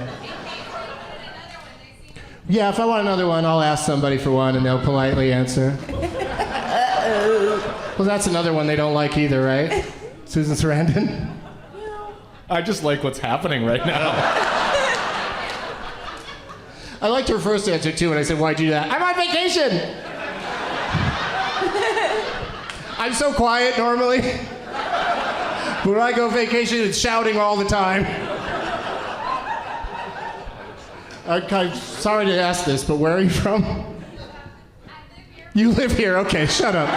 Yeah, if I want another one, I'll ask somebody for one and they'll politely answer. Well, that's another one they don't like either, right? Susan Sarandon? I just like what's happening right now. I liked her first answer too when I said, why'd you do that? I'm on vacation! I'm so quiet normally. But when I go vacation, it's shouting all the time. I'm sorry to ask this, but where are you from? You live here? Okay, shut up.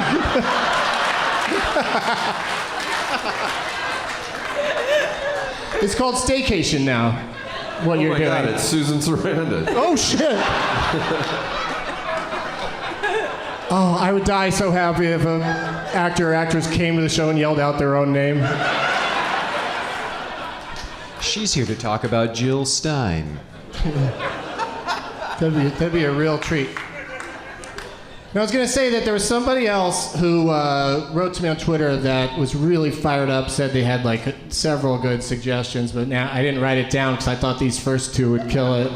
It's called staycation now. what Oh you're my doing. God, it's Susan Sarandon. Oh shit! Oh, I would die so happy if an actor or actress came to the show and yelled out their own name. She's here to talk about Jill Stein. That'd be a real treat. Now, I was going to say that there was somebody else who wrote to me on Twitter that was really fired up, said they had like several good suggestions, but now I didn't write it down because I thought these first two would kill it.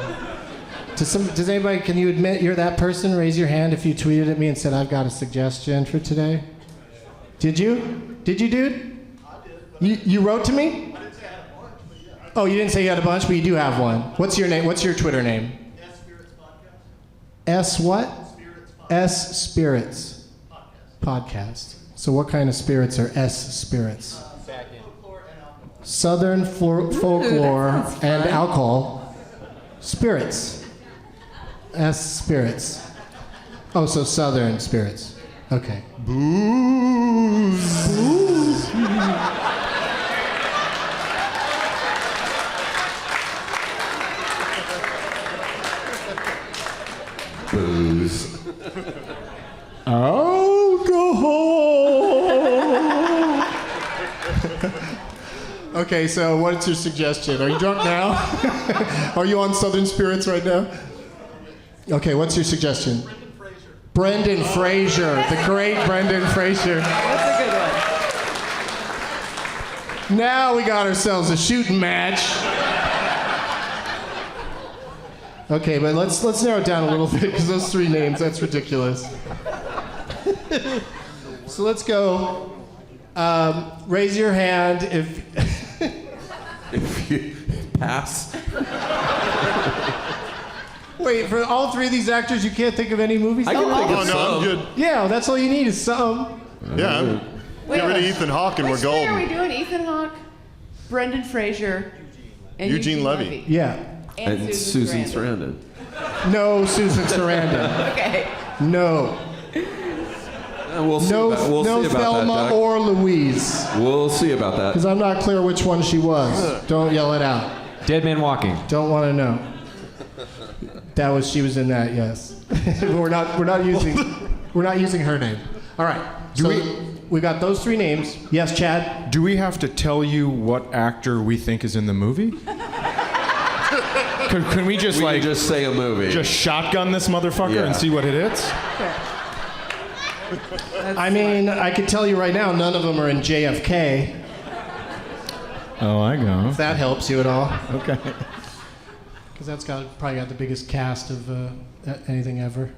Does anybody, can you admit you're that person? Raise your hand if you tweeted at me and said, I've got a suggestion for today. Did you? Did you, dude? I did. You wrote to me? I didn't say I had a bunch, but yeah. Oh, you didn't say you had a bunch, but you do have one. What's your name? What's your Twitter name? S Spirits Podcast. S what? Spirits Podcast. S Spirits Podcast. So what kind of spirits are S Spirits? Southern folklore and alcohol. Spirits. S Spirits. Oh, so Southern Spirits. Okay. Booze. Booze. Booze. Alcohol. Okay, so what's your suggestion? Are you drunk now? Are you on Southern Spirits right now? Okay, what's your suggestion? Brendan Fraser, the great Brendan Fraser. That's a good one. Now we got ourselves a shooting match. Okay, but let's narrow it down a little bit because those three names, that's ridiculous. So let's go. Raise your hand if If you pass. Wait, for all three of these actors, you can't think of any movies? I can think Oh, of no, some. I'm good. Yeah, that's all you need is some. Yeah, get rid of Ethan Hawke and we're Which three are we golden. doing? Ethan Hawke, Brendan Fraser, and Eugene Levy. Yeah. And Susan Sarandon. No Susan Sarandon. Okay. No. We'll see No, about, we'll no see about Thelma that, Doc. or Louise. We'll see about that. Because I'm not clear which one she was. Don't yell it out. Dead Man Walking. Don't want to know. She was in that, yes. we're not using her name. All right. So we got those three names. Yes, Chad? Do we have to tell you what actor we think is in the movie? Can we just We like can just say a movie. just shotgun this motherfucker Yeah. and see what it hits? I mean, I could tell you right now, none of them are in JFK. Oh, I go. If that helps you at all. Okay. Because that's probably got the biggest cast of anything ever.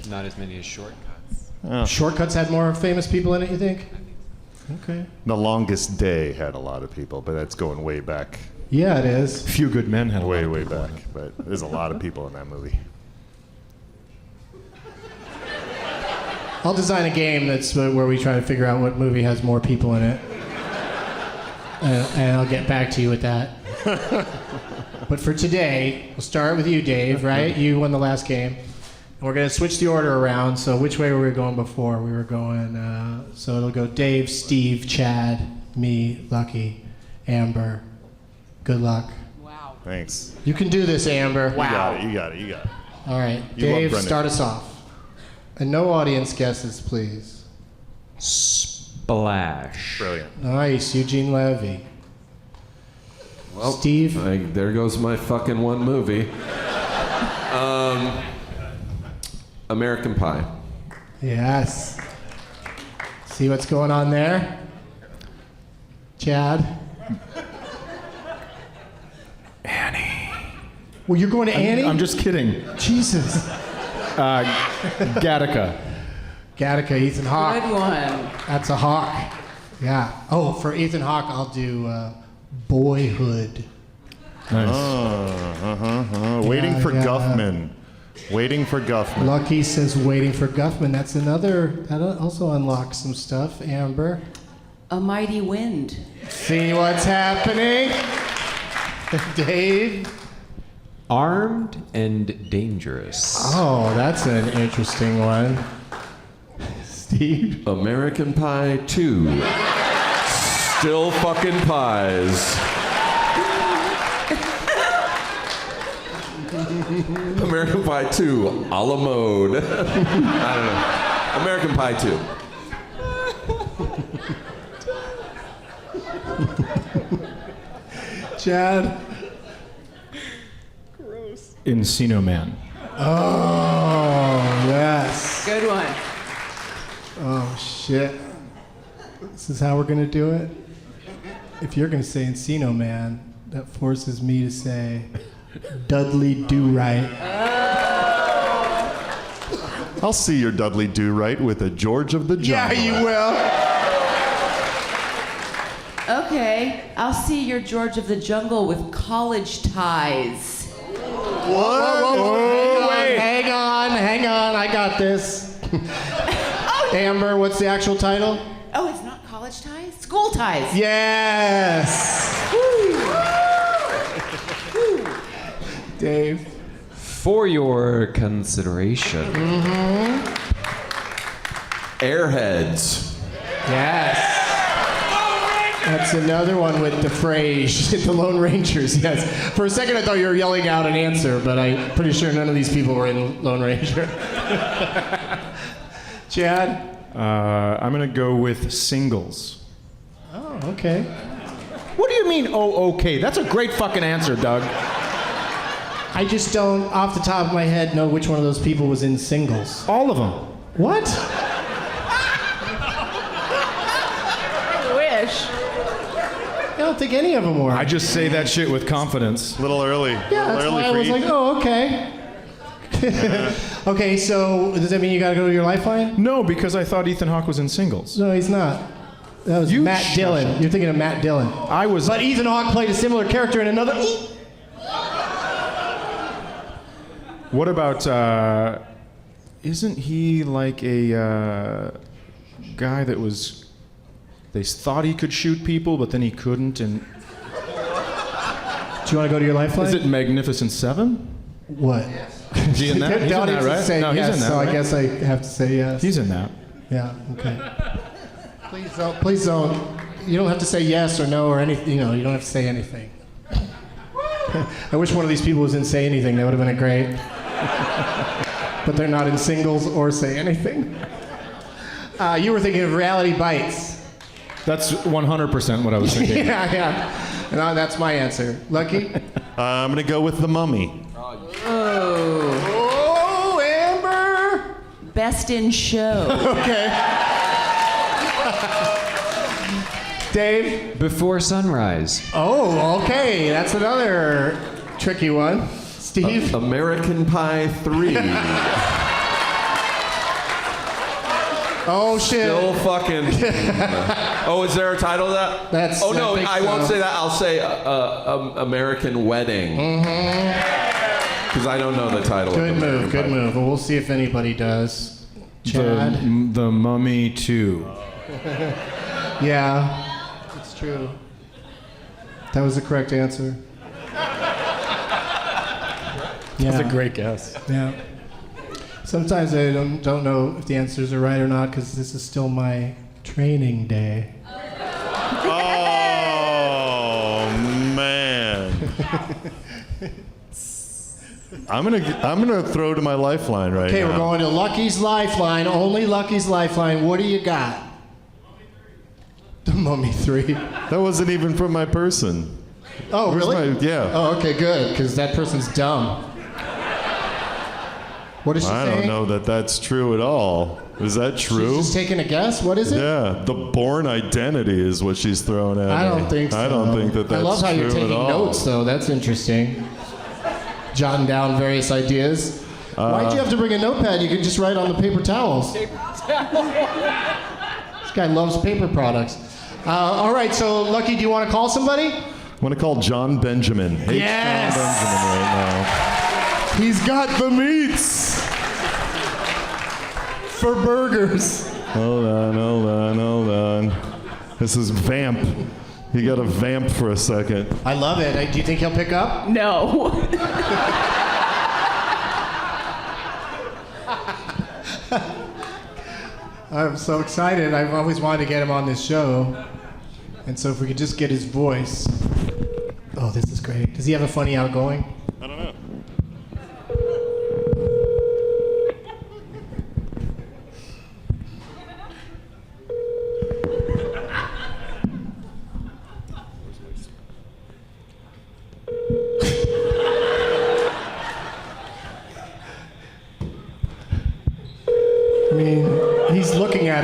Not as many as Shortcuts. Shortcuts had more famous people in it, you think? Okay. The Longest Day had a lot of people, but that's going way back. Yeah, it is. Few Good Men had a lot Way, of way people in back. it. But there's a lot of people in that movie. I'll design a game that's where we try to figure out what movie has more people in it. And I'll get back to you with that. But for today, we'll start with you, Dave, right? You won the last game. And we're going to switch the order around. So which way were we going before? We were going, so it'll go Dave, Steve, Chad, me, Lucky, Amber. Good luck. Wow. Thanks. You can do this, Amber. You got it, you got it, you got it. All right, You love Dave, Brendan. start us off. And no audience guesses, please. Splash. Brilliant. Nice, Eugene Levy. Well, Steve? there goes my fucking one movie. American Pie. Yes. See what's going on there? Chad? Annie. Well, you're going to Annie? I'm just kidding. Jesus. Gattaca. Gattaca, Ethan Hawke. Good one. That's a Hawk. Yeah. Oh, for Ethan Hawke, I'll do Boyhood. Nice. Waiting for yeah. Guffman. Waiting for Guffman. Lucky says Waiting for Guffman. That's another, that also unlocks some stuff. Amber? A Mighty Wind. See what's happening? Dave? Armed and Dangerous. Oh, that's an interesting one. Steve? American Pie 2. Still fucking pies. American Pie 2, a la mode. I don't know. American Pie 2. Chad. Encino Man. Oh, yes. Good one. Oh, shit. This is how we're going to do it? If you're going to say Encino Man, that forces me to say Dudley Do-Right. I'll see your Dudley Do-Right with a George of the Jungle. Yeah, you will. Okay, I'll see your George of the Jungle with college ties. Hang on. I got this. Amber, what's the actual title? Oh, it's not college ties? School ties. Yes. Dave. For your consideration. Airheads. Yes. That's another one with the phrase, the Lone Rangers, yes. For a second I thought you were yelling out an answer, but I'm pretty sure none of these people were in Lone Ranger. Chad? I'm going to go with Singles. Oh, okay. What do you mean, oh, okay? That's a great fucking answer, Doug. I just don't, off the top of my head, know which one of those people was in Singles. All of them. What? I wish. I don't think any of them were. I just say that shit with confidence. A little early. Yeah, that's why I was like, oh, okay. Okay, so does that mean you gotta go to your lifeline? No, because I thought Ethan Hawke was in Singles. No, he's not. That was You Matt shush Dillon. it. You're thinking of Matt Dillon. I was. But Ethan Hawke played a similar character in another. What about, isn't he like a guy that was, they thought he could shoot people, but then he couldn't, and... Do you want to go to your lifeline? Is it Magnificent Seven? What? Is he in that? He's in that, right? Say No, he's yes, in that, so right? I guess I have to say yes. He's in that. Yeah, okay. Please don't. You don't have to say yes or no or anything. You know, you don't have to say anything. I wish one of these people was in Say Anything. That would have been great. But they're not in Singles or Say Anything. You were thinking of Reality Bites. That's 100% what I was thinking. Yeah. No, that's my answer. Lucky? I'm going to go with The Mummy. Oh, Amber! Best in show. Okay. Dave? Before Sunrise. Oh, okay. That's another tricky one. Steve? American Pie 3. Oh, shit. Still fucking. Oh, is there a title to that? That's. Oh no, think I won't so. say that. I'll say American Wedding. Because I don't know the title. Good of American move, good Pie. move. Well, we'll see if anybody does. Chad? The Mummy 2. Yeah, it's true. That was the correct answer. That's a great guess. Yeah. Sometimes I don't know if the answers are right or not because this is still my training day. Oh, man. I'm gonna throw to my lifeline right Okay, now. we're going to Lucky's Lifeline. Only Lucky's Lifeline. What do you got? The Mummy 3. That wasn't even from my person. Oh, Where's really? yeah. Oh, okay, good, because that person's dumb. What is she I saying? don't know that that's true at all. Is that true? She's just taking a guess? What is it? Yeah, the Born Identity is what she's throwing at I me. don't think so. I don't think that that's I love how true you're taking at all. notes, though. That's interesting. Jotting down various ideas. Why'd you have to bring a notepad? You could just write on the paper towels. This guy loves paper products. All right, so Lucky, do you want to call somebody? I want to call John Benjamin. Hey, Yes! John Benjamin right now. He's got the meats For burgers. Hold on. This is Vamp. You got to vamp for a second. I love it. Do you think he'll pick up? No. I'm so excited. I've always wanted to get him on this show. And so if we could just get his voice. Oh, this is great. Does he have a funny outgoing? I don't know.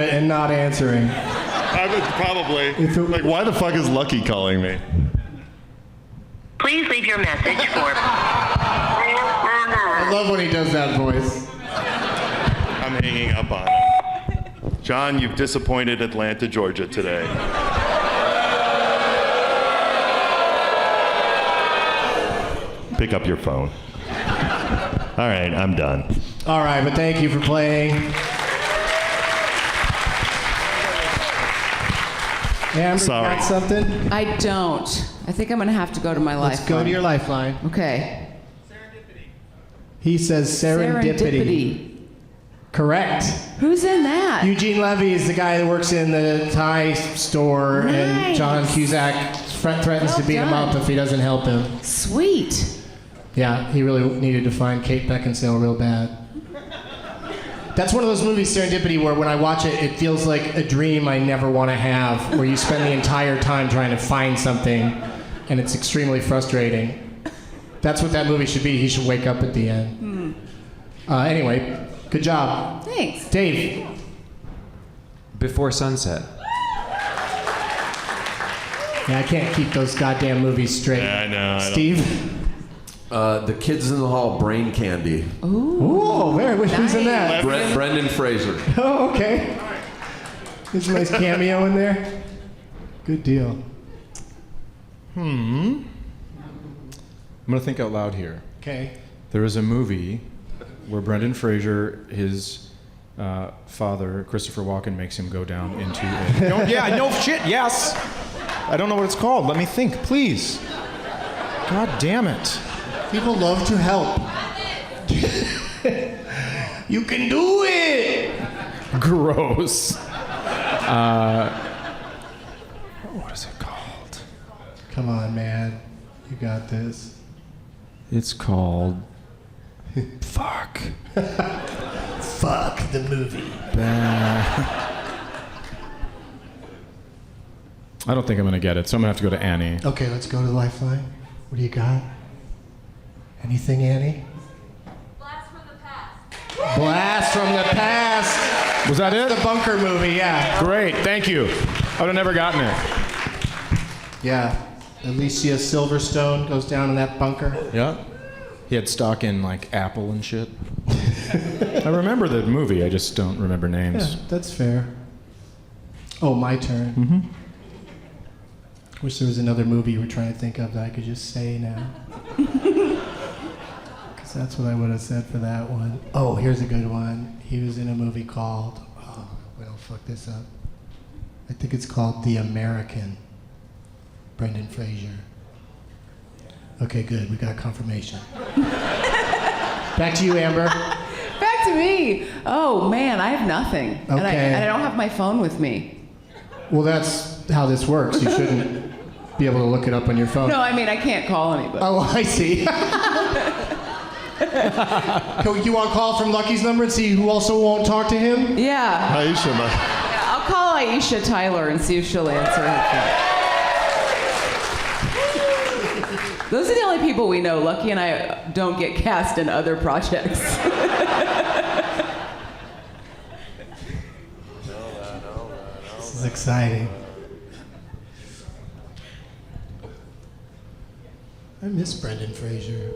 it and not answering. I would probably. Like, why the fuck is Lucky calling me? Please leave your message for. I love when he does that voice. I'm hanging up on him. John, you've disappointed Atlanta, Georgia today. Pick up your phone. All right, I'm done. All right, but thank you for playing. Amber, Sorry. you got something? I don't. I think I'm gonna have to go to my lifeline. Let's go to your lifeline. Okay. He says serendipity. Correct. Who's in that? Eugene Levy is the guy that works in the Thai store, and Nice. John Cusack threatens to Well beat him done. up if he doesn't help him. Sweet. Yeah, he really needed to find Kate Beckinsale real bad. That's one of those movies, Serendipity, where when I watch it, it feels like a dream I never want to have, where you spend the entire time trying to find something, and it's extremely frustrating. That's what that movie should be. He should wake up at the end. Anyway, good job. Thanks. Dave. Before Sunset. Yeah, I can't keep those goddamn movies straight. Yeah, I know. I don't- Steve? The Kids in the Hall, Brain Candy. Ooh, who's in that? Brendan Fraser. Oh, okay. There's a nice cameo in there. Good deal. I'm gonna think out loud here. Okay. There is a movie where Brendan Fraser, his father, Christopher Walken, makes him go down into a... No, yeah, no shit, yes! I don't know what it's called. Let me think, please. God damn it. People love to help. You can do it! Gross. What is it called? Come on, man. You got this. It's called... Fuck. Fuck the movie. I don't think I'm gonna get it, so I'm gonna have to go to Annie. Okay, let's go to the lifeline. What do you got? Anything, Annie? Blast from the past. Blast from the Past. Was that it? The bunker movie, yeah. Great, thank you. I would have never gotten it. Yeah. Alicia Silverstone goes down in that bunker. Yeah. He had stock in like Apple and shit. I remember the movie, I just don't remember names. Yeah, that's fair. Oh, my turn. Mm-hmm. Wish there was another movie you were trying to think of that I could just say now. Because that's what I would have said for that one. Oh, here's a good one. He was in a movie called, oh, we don't fuck this up. I think it's called The American. Brendan Fraser. Okay, good. We got confirmation. Back to you, Amber. Back to me. Oh man, I have nothing. And Okay. I don't have my phone with me. Well, that's how this works. You shouldn't be able to look it up on your phone. No, I mean I can't call anybody. Oh, I see. You want to call from Lucky's number and see who also won't talk to him? Yeah. Aisha, I'll call Aisha Tyler and see if she'll answer her phone. Those are the only people we know. Lucky and I don't get cast in other projects. This is exciting. I miss Brendan Fraser.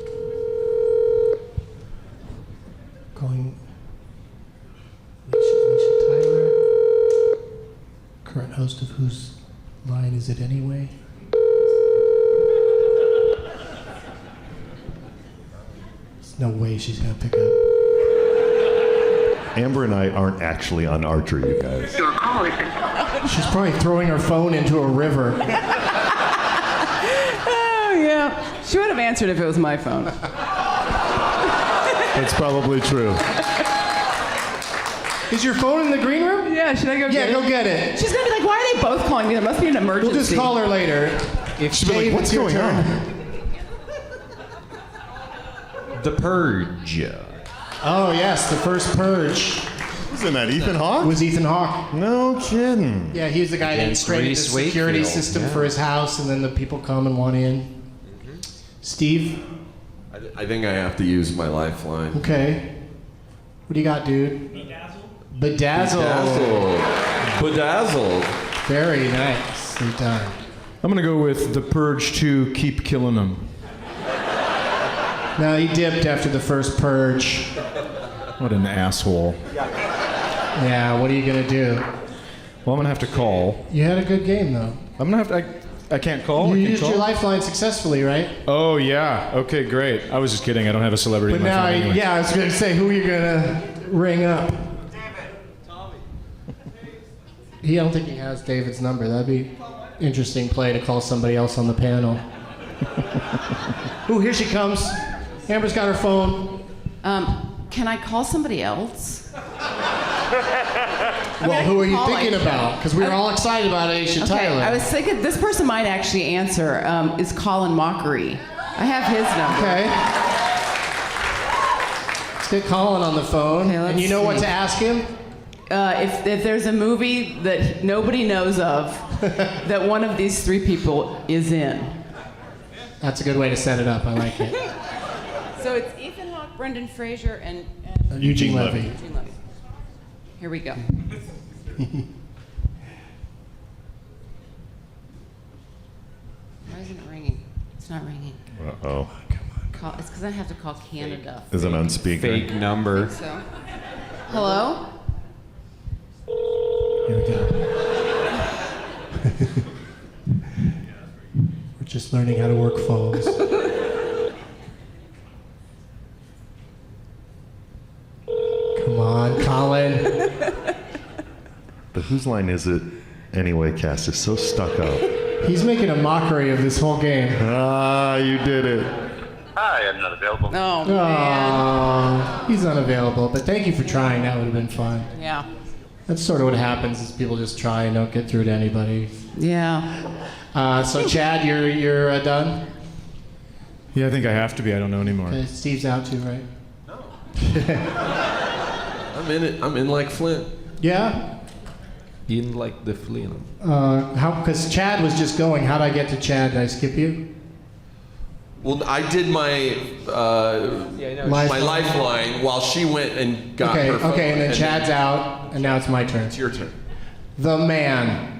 Calling Alicia Tyler. Current host of Whose Line Is It Anyway? There's no way she's gonna pick up. Amber and I aren't actually on archery, you guys. Your call is. She's probably throwing her phone into a river. Oh yeah. She would have answered if it was my phone. That's probably true. Is your phone in the green room? Yeah, should I go get Yeah, it? go get it. She's gonna be like, why are they both calling me? There must be an emergency. We'll just call her later. If She'll be like, Dave, what's it's your going turn. on? The Purge. Oh yes, the first Purge Wasn't that Ethan Hawke? was Ethan Hawke. No kidding. Yeah, he was the guy that Against created the Reese security Wakefield, system yeah. for his house, and then the people come and want in. Steve, I think I have to use my lifeline. okay. What do you got, dude? Bedazzled. Bedazzled. Very nicely done. I'm gonna go with The Purge 2, Keep Killing Them. No, he dipped after the first purge. What an asshole. Yeah, what are you gonna do? Well, I'm gonna have to call. You had a good game though. I'm gonna have to. I can't call. You I can't used call? your lifeline successfully, right? Oh yeah. Okay, great. I was just kidding. I don't have a celebrity. But in my now, phone anyway. yeah, I was gonna say, who are you gonna ring up? I don't think he has David's number. That'd be interesting play to call somebody else on the panel. Ooh, here she comes. Amber's got her phone. Can I call somebody else? Well, who are you calling. thinking about? Because we were all excited about Aisha Okay, Tyler. I was thinking this person might actually answer. Is Colin Mockery? I have his number. Okay. Let's get Colin on the phone. Okay, let's and you know what see. to ask him? If there's a movie that nobody knows of that one of these three people is in. That's a good way to set it up. I like it. So it's Ethan Hawke, Brendan Fraser, and Eugene Levy. Eugene Levy. Here we go. Why isn't it ringing? It's not ringing. Uh-oh. It's because I have to call Canada. Is it on speaker? Fake number. So, hello? Here we go. We're just learning how to work phones. Come on, Colin. But whose line is it anyway, Cass? It's so stuck up. He's making a mockery of this whole game. Ah, you did it. Hi, I'm not available. Oh, man. Aww, he's unavailable, but thank you for trying. That would have been fun. Yeah. That's sort of what happens is people just try and don't get through to anybody. Yeah. So Chad, you're done? Yeah, I think I have to be. I don't know anymore. Okay, Steve's out too, right? I'm in like Flint. Yeah? In like the Flint. Because Chad was just going. How'd I get to Chad? Did I skip you? Well, I did my lifeline while she went and got her phone. Okay, and then Chad's out, and now it's my turn. It's your turn. The Man.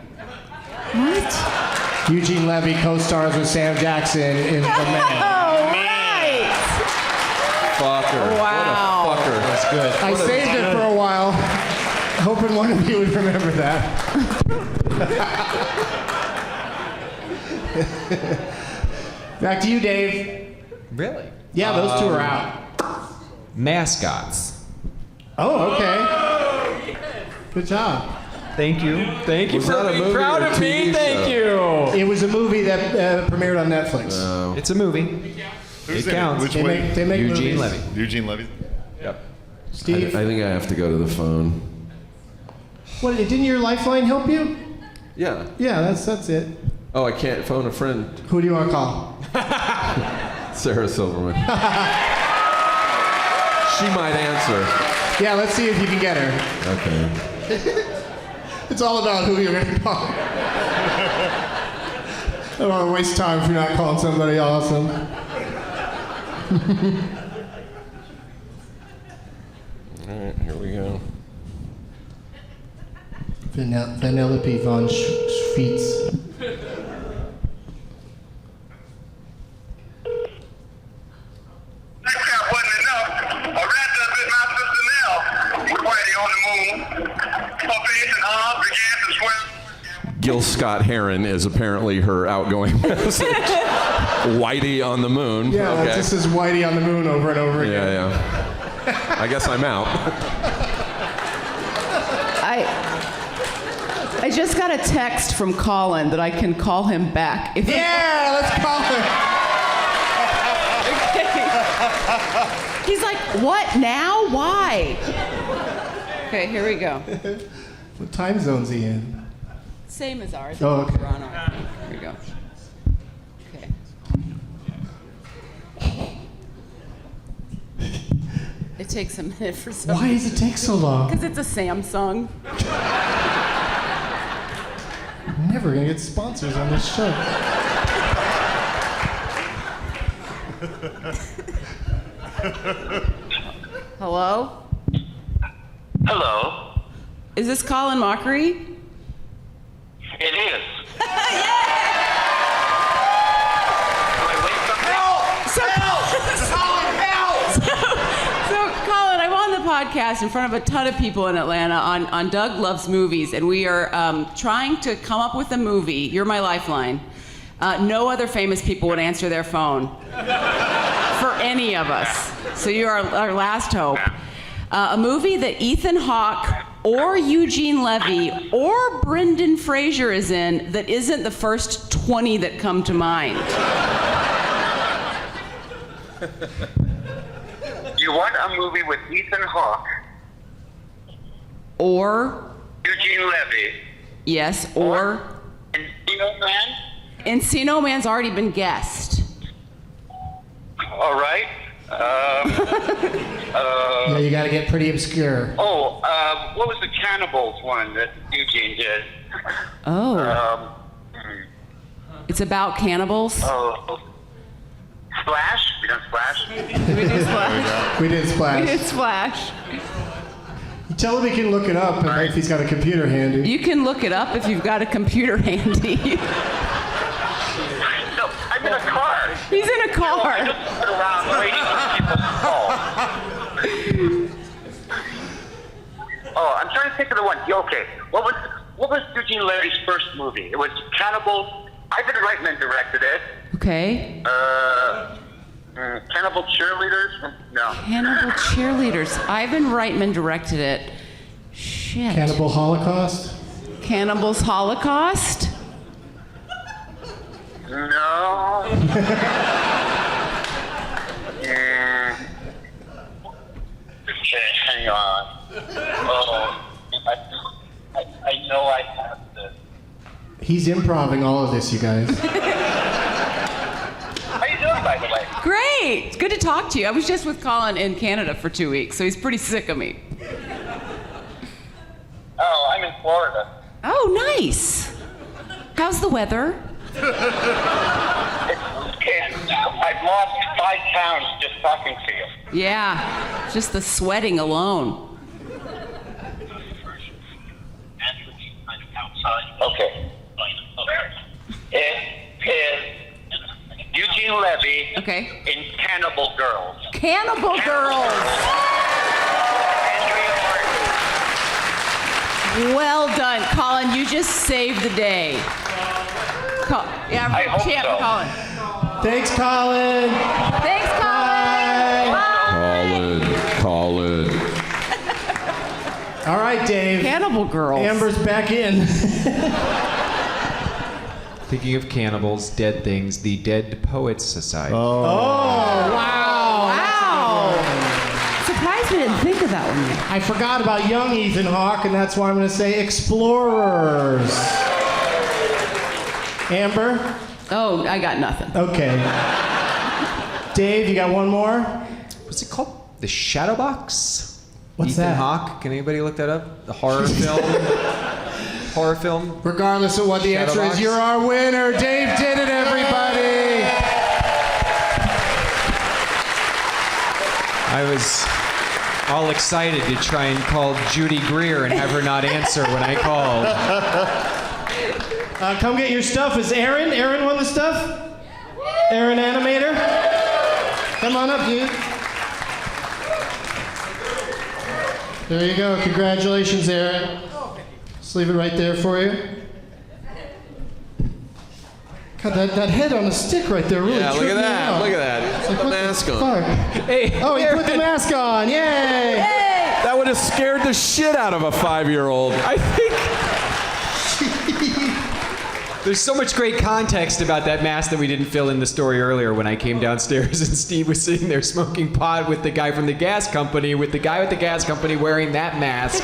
What? Eugene Levy co-stars with Sam Jackson in The Man. Oh, right. Fucker. Wow. What a fucker. That's good. I saved it for a while, hoping one of you would remember that. Back to you, Dave. Really? Yeah, those two are out. Mascots. Oh, okay. Good job. Thank you. Thank you Was for that a being movie proud or a of me. TV Thank show? you. It was a movie that premiered on Netflix. It's a movie. Who's It in counts. Which They way? make Eugene movies. Levy. Eugene Levy. Yep. Steve, I think I have to go to the phone. what? Didn't your lifeline help you? Yeah. Yeah, that's it. Oh, I can't phone a friend. Who do you want to call? Sarah Silverman. She might answer. Yeah, let's see if you can get her. Okay. It's all about who you're going to call. I don't want to waste time if you're not calling somebody awesome. All right, here we go. Vanellope von Schweetz. That crap wasn't enough. A rat does it, my sister Nell. Whitey on the moon. Her face and arms began to swell. Gil Scott Heron is apparently her outgoing message. Whitey on the moon. Yeah, okay. that just says Whitey on the moon over and over again. Yeah. I guess I'm out. I just got a text from Colin that I can call him back. If Yeah, let's call her. He's like, what now? Why? Okay, here we go. What time zone's he in? Same as ours. Oh, okay. Toronto, I think. Here we go. Okay. It takes a minute for some. Why does it take so long? Because it's a Samsung. I'm never gonna get sponsors on this show. Hello? Hello. Is this Colin Mockery? It is. So, Colin, I'm on the podcast in front of a ton of people in Atlanta on Doug Loves Movies, and we are trying to come up with a movie. You're my lifeline. No other famous people would answer their phone for any of us. So you're our last hope. A movie that Ethan Hawke or Eugene Levy or Brendan Fraser is in that isn't the first 20 that come to mind. You want a movie with Ethan Hawke, Or, Eugene Levy, yes, or Encino Man? Encino Man's already been guessed. All right. Yeah, you got to get pretty obscure. What was the Cannibals one that Eugene did? Oh. It's about cannibals? Splash? We done Splash? We did Splash. We did Splash. We did Splash. Tell him he can look it up if he's got a computer handy. You can look it up if you've got a computer handy. No, I'm in a car. He's in a car. I just sit around waiting for people's calls. I'm trying to think of the one. Okay, what was Eugene Levy's first movie? It was Cannibals. Ivan Reitman directed it. Okay. Cannibal Cheerleaders? No. Cannibal Cheerleaders. Ivan Reitman directed it. Shit. Cannibal Holocaust? Cannibals Holocaust? No. Okay, hang on. I know I have this. He's improvising all of this, you guys. How you doing, by the way? Great. It's good to talk to you. I was just with Colin in Canada for 2 weeks, so he's pretty sick of me. Oh, I'm in Florida. Oh, nice. How's the weather? I've lost 5 pounds just talking to you. Yeah, just the sweating alone. Okay. It is Eugene Levy Okay. in Cannibal Girls. Cannibal Girls. Andrea Martin. Well done, Colin. You just saved the day. Yeah, I hope champ, so. Colin. Thanks, Colin. Thanks, Colin. Colin. All right, Dave. Cannibal Girls. Amber's back in. Thinking of cannibals, dead things, the Dead Poets Society. Oh, wow. Wow. Surprised we didn't think of that one. I forgot about young Ethan Hawke, and that's why I'm going to say Explorers. Amber? Oh, I got nothing. Okay. Dave, you got one more? What's it called? The Shadow Box? What's Ethan that? Hawke. Can anybody look that up? The horror film? Horror film? Regardless of what the Shadow answer box? is, you're our winner. Dave did it, everybody. I was all excited to try and call Judy Greer and have her not answer when I called. Come get your stuff. Is Aaron? Aaron won the stuff? Aaron Animator? Come on up, dude. There you go. Congratulations, Aaron. Just leave it right there for you. God, that head on the stick right there really Yeah, look tripped at me that. out. Look at that. He put the What mask the on. fuck? Hey, Oh, he put the mask on. Yay! That would have scared the shit out of a 5-year-old. I think there's so much great context about that mask that we didn't fill in the story earlier when I came downstairs and Steve was sitting there smoking pot with the guy from the gas company, with the guy with the gas company wearing that mask.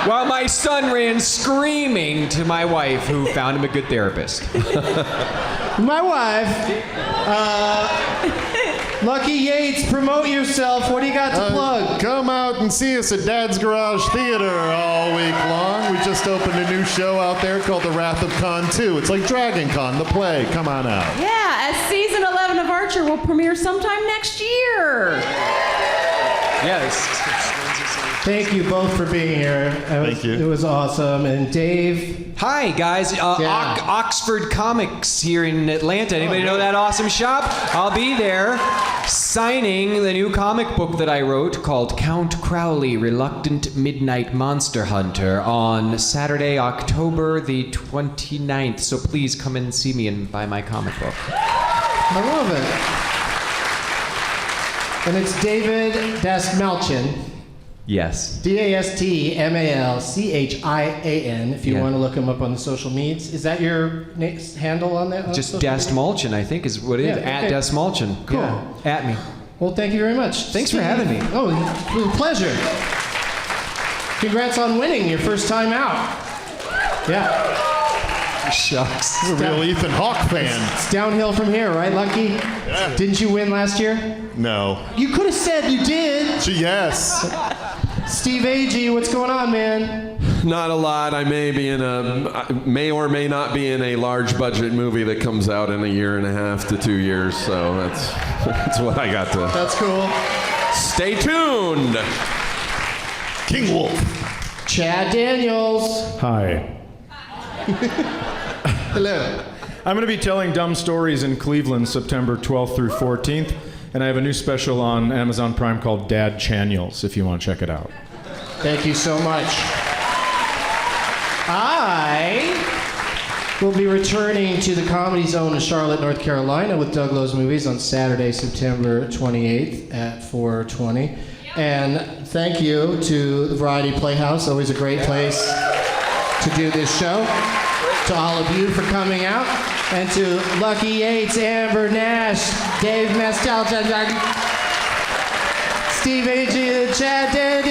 While my son ran screaming to my wife, who found him a good therapist. My wife, Lucky Yates, promote yourself. What do you got to plug? Come out and see us at Dad's Garage Theater all week long. We just opened a new show out there called The Wrath of Con 2. It's like Dragon Con, the play. Come on out. Yeah, as season 11 of Archer will premiere sometime next year. Yes. Thank you both for being here. Thank you. It was awesome. And Dave. Hi, guys. Oxford Comics here in Atlanta. Anybody know that awesome shop? I'll be there signing the new comic book that I wrote called Count Crowley, Reluctant Midnight Monster Hunter on Saturday, October the 29th. So please come and see me and buy my comic book. I love it. And it's David Dastmalchian. Yes. Dastmalchian, if you Yeah. want to look him up on the social medias. Is that your handle on that? Just social media? Dastmalchian, I think, is what it is. Yeah, At okay. Dastmalchian. Cool. Yeah. At me. Well, thank you very much. Thanks for having me. Oh, it was a pleasure. Congrats on winning your first time out. Yeah. Shucks. He's a real Ethan Hawke fan. It's downhill from here, right, Lucky? Yeah. Didn't you win last year? No. You could have said you did. Yes. Steve Agee, what's going on, man? Not a lot. I may or may not be in a large budget movie that comes out in a year and a half to 2 years. So that's what I got to. That's cool. Stay tuned. King Wolf. Chad Daniels. Hi. Hello. I'm going to be telling dumb stories in Cleveland September 12th through 14th, and I have a new special on Amazon Prime called Dad Chaniels, if you want to check it out. Thank you so much. I will be returning to the Comedy Zone in Charlotte, North Carolina with Doug Lowe's Movies on Saturday, September 28th at 4:20. And thank you to the Variety Playhouse, always a great place to do this show. To all of you for coming out. And to Lucky Yates, Amber Nash, Dave Mestel, Steve Agee, Chad Daniels.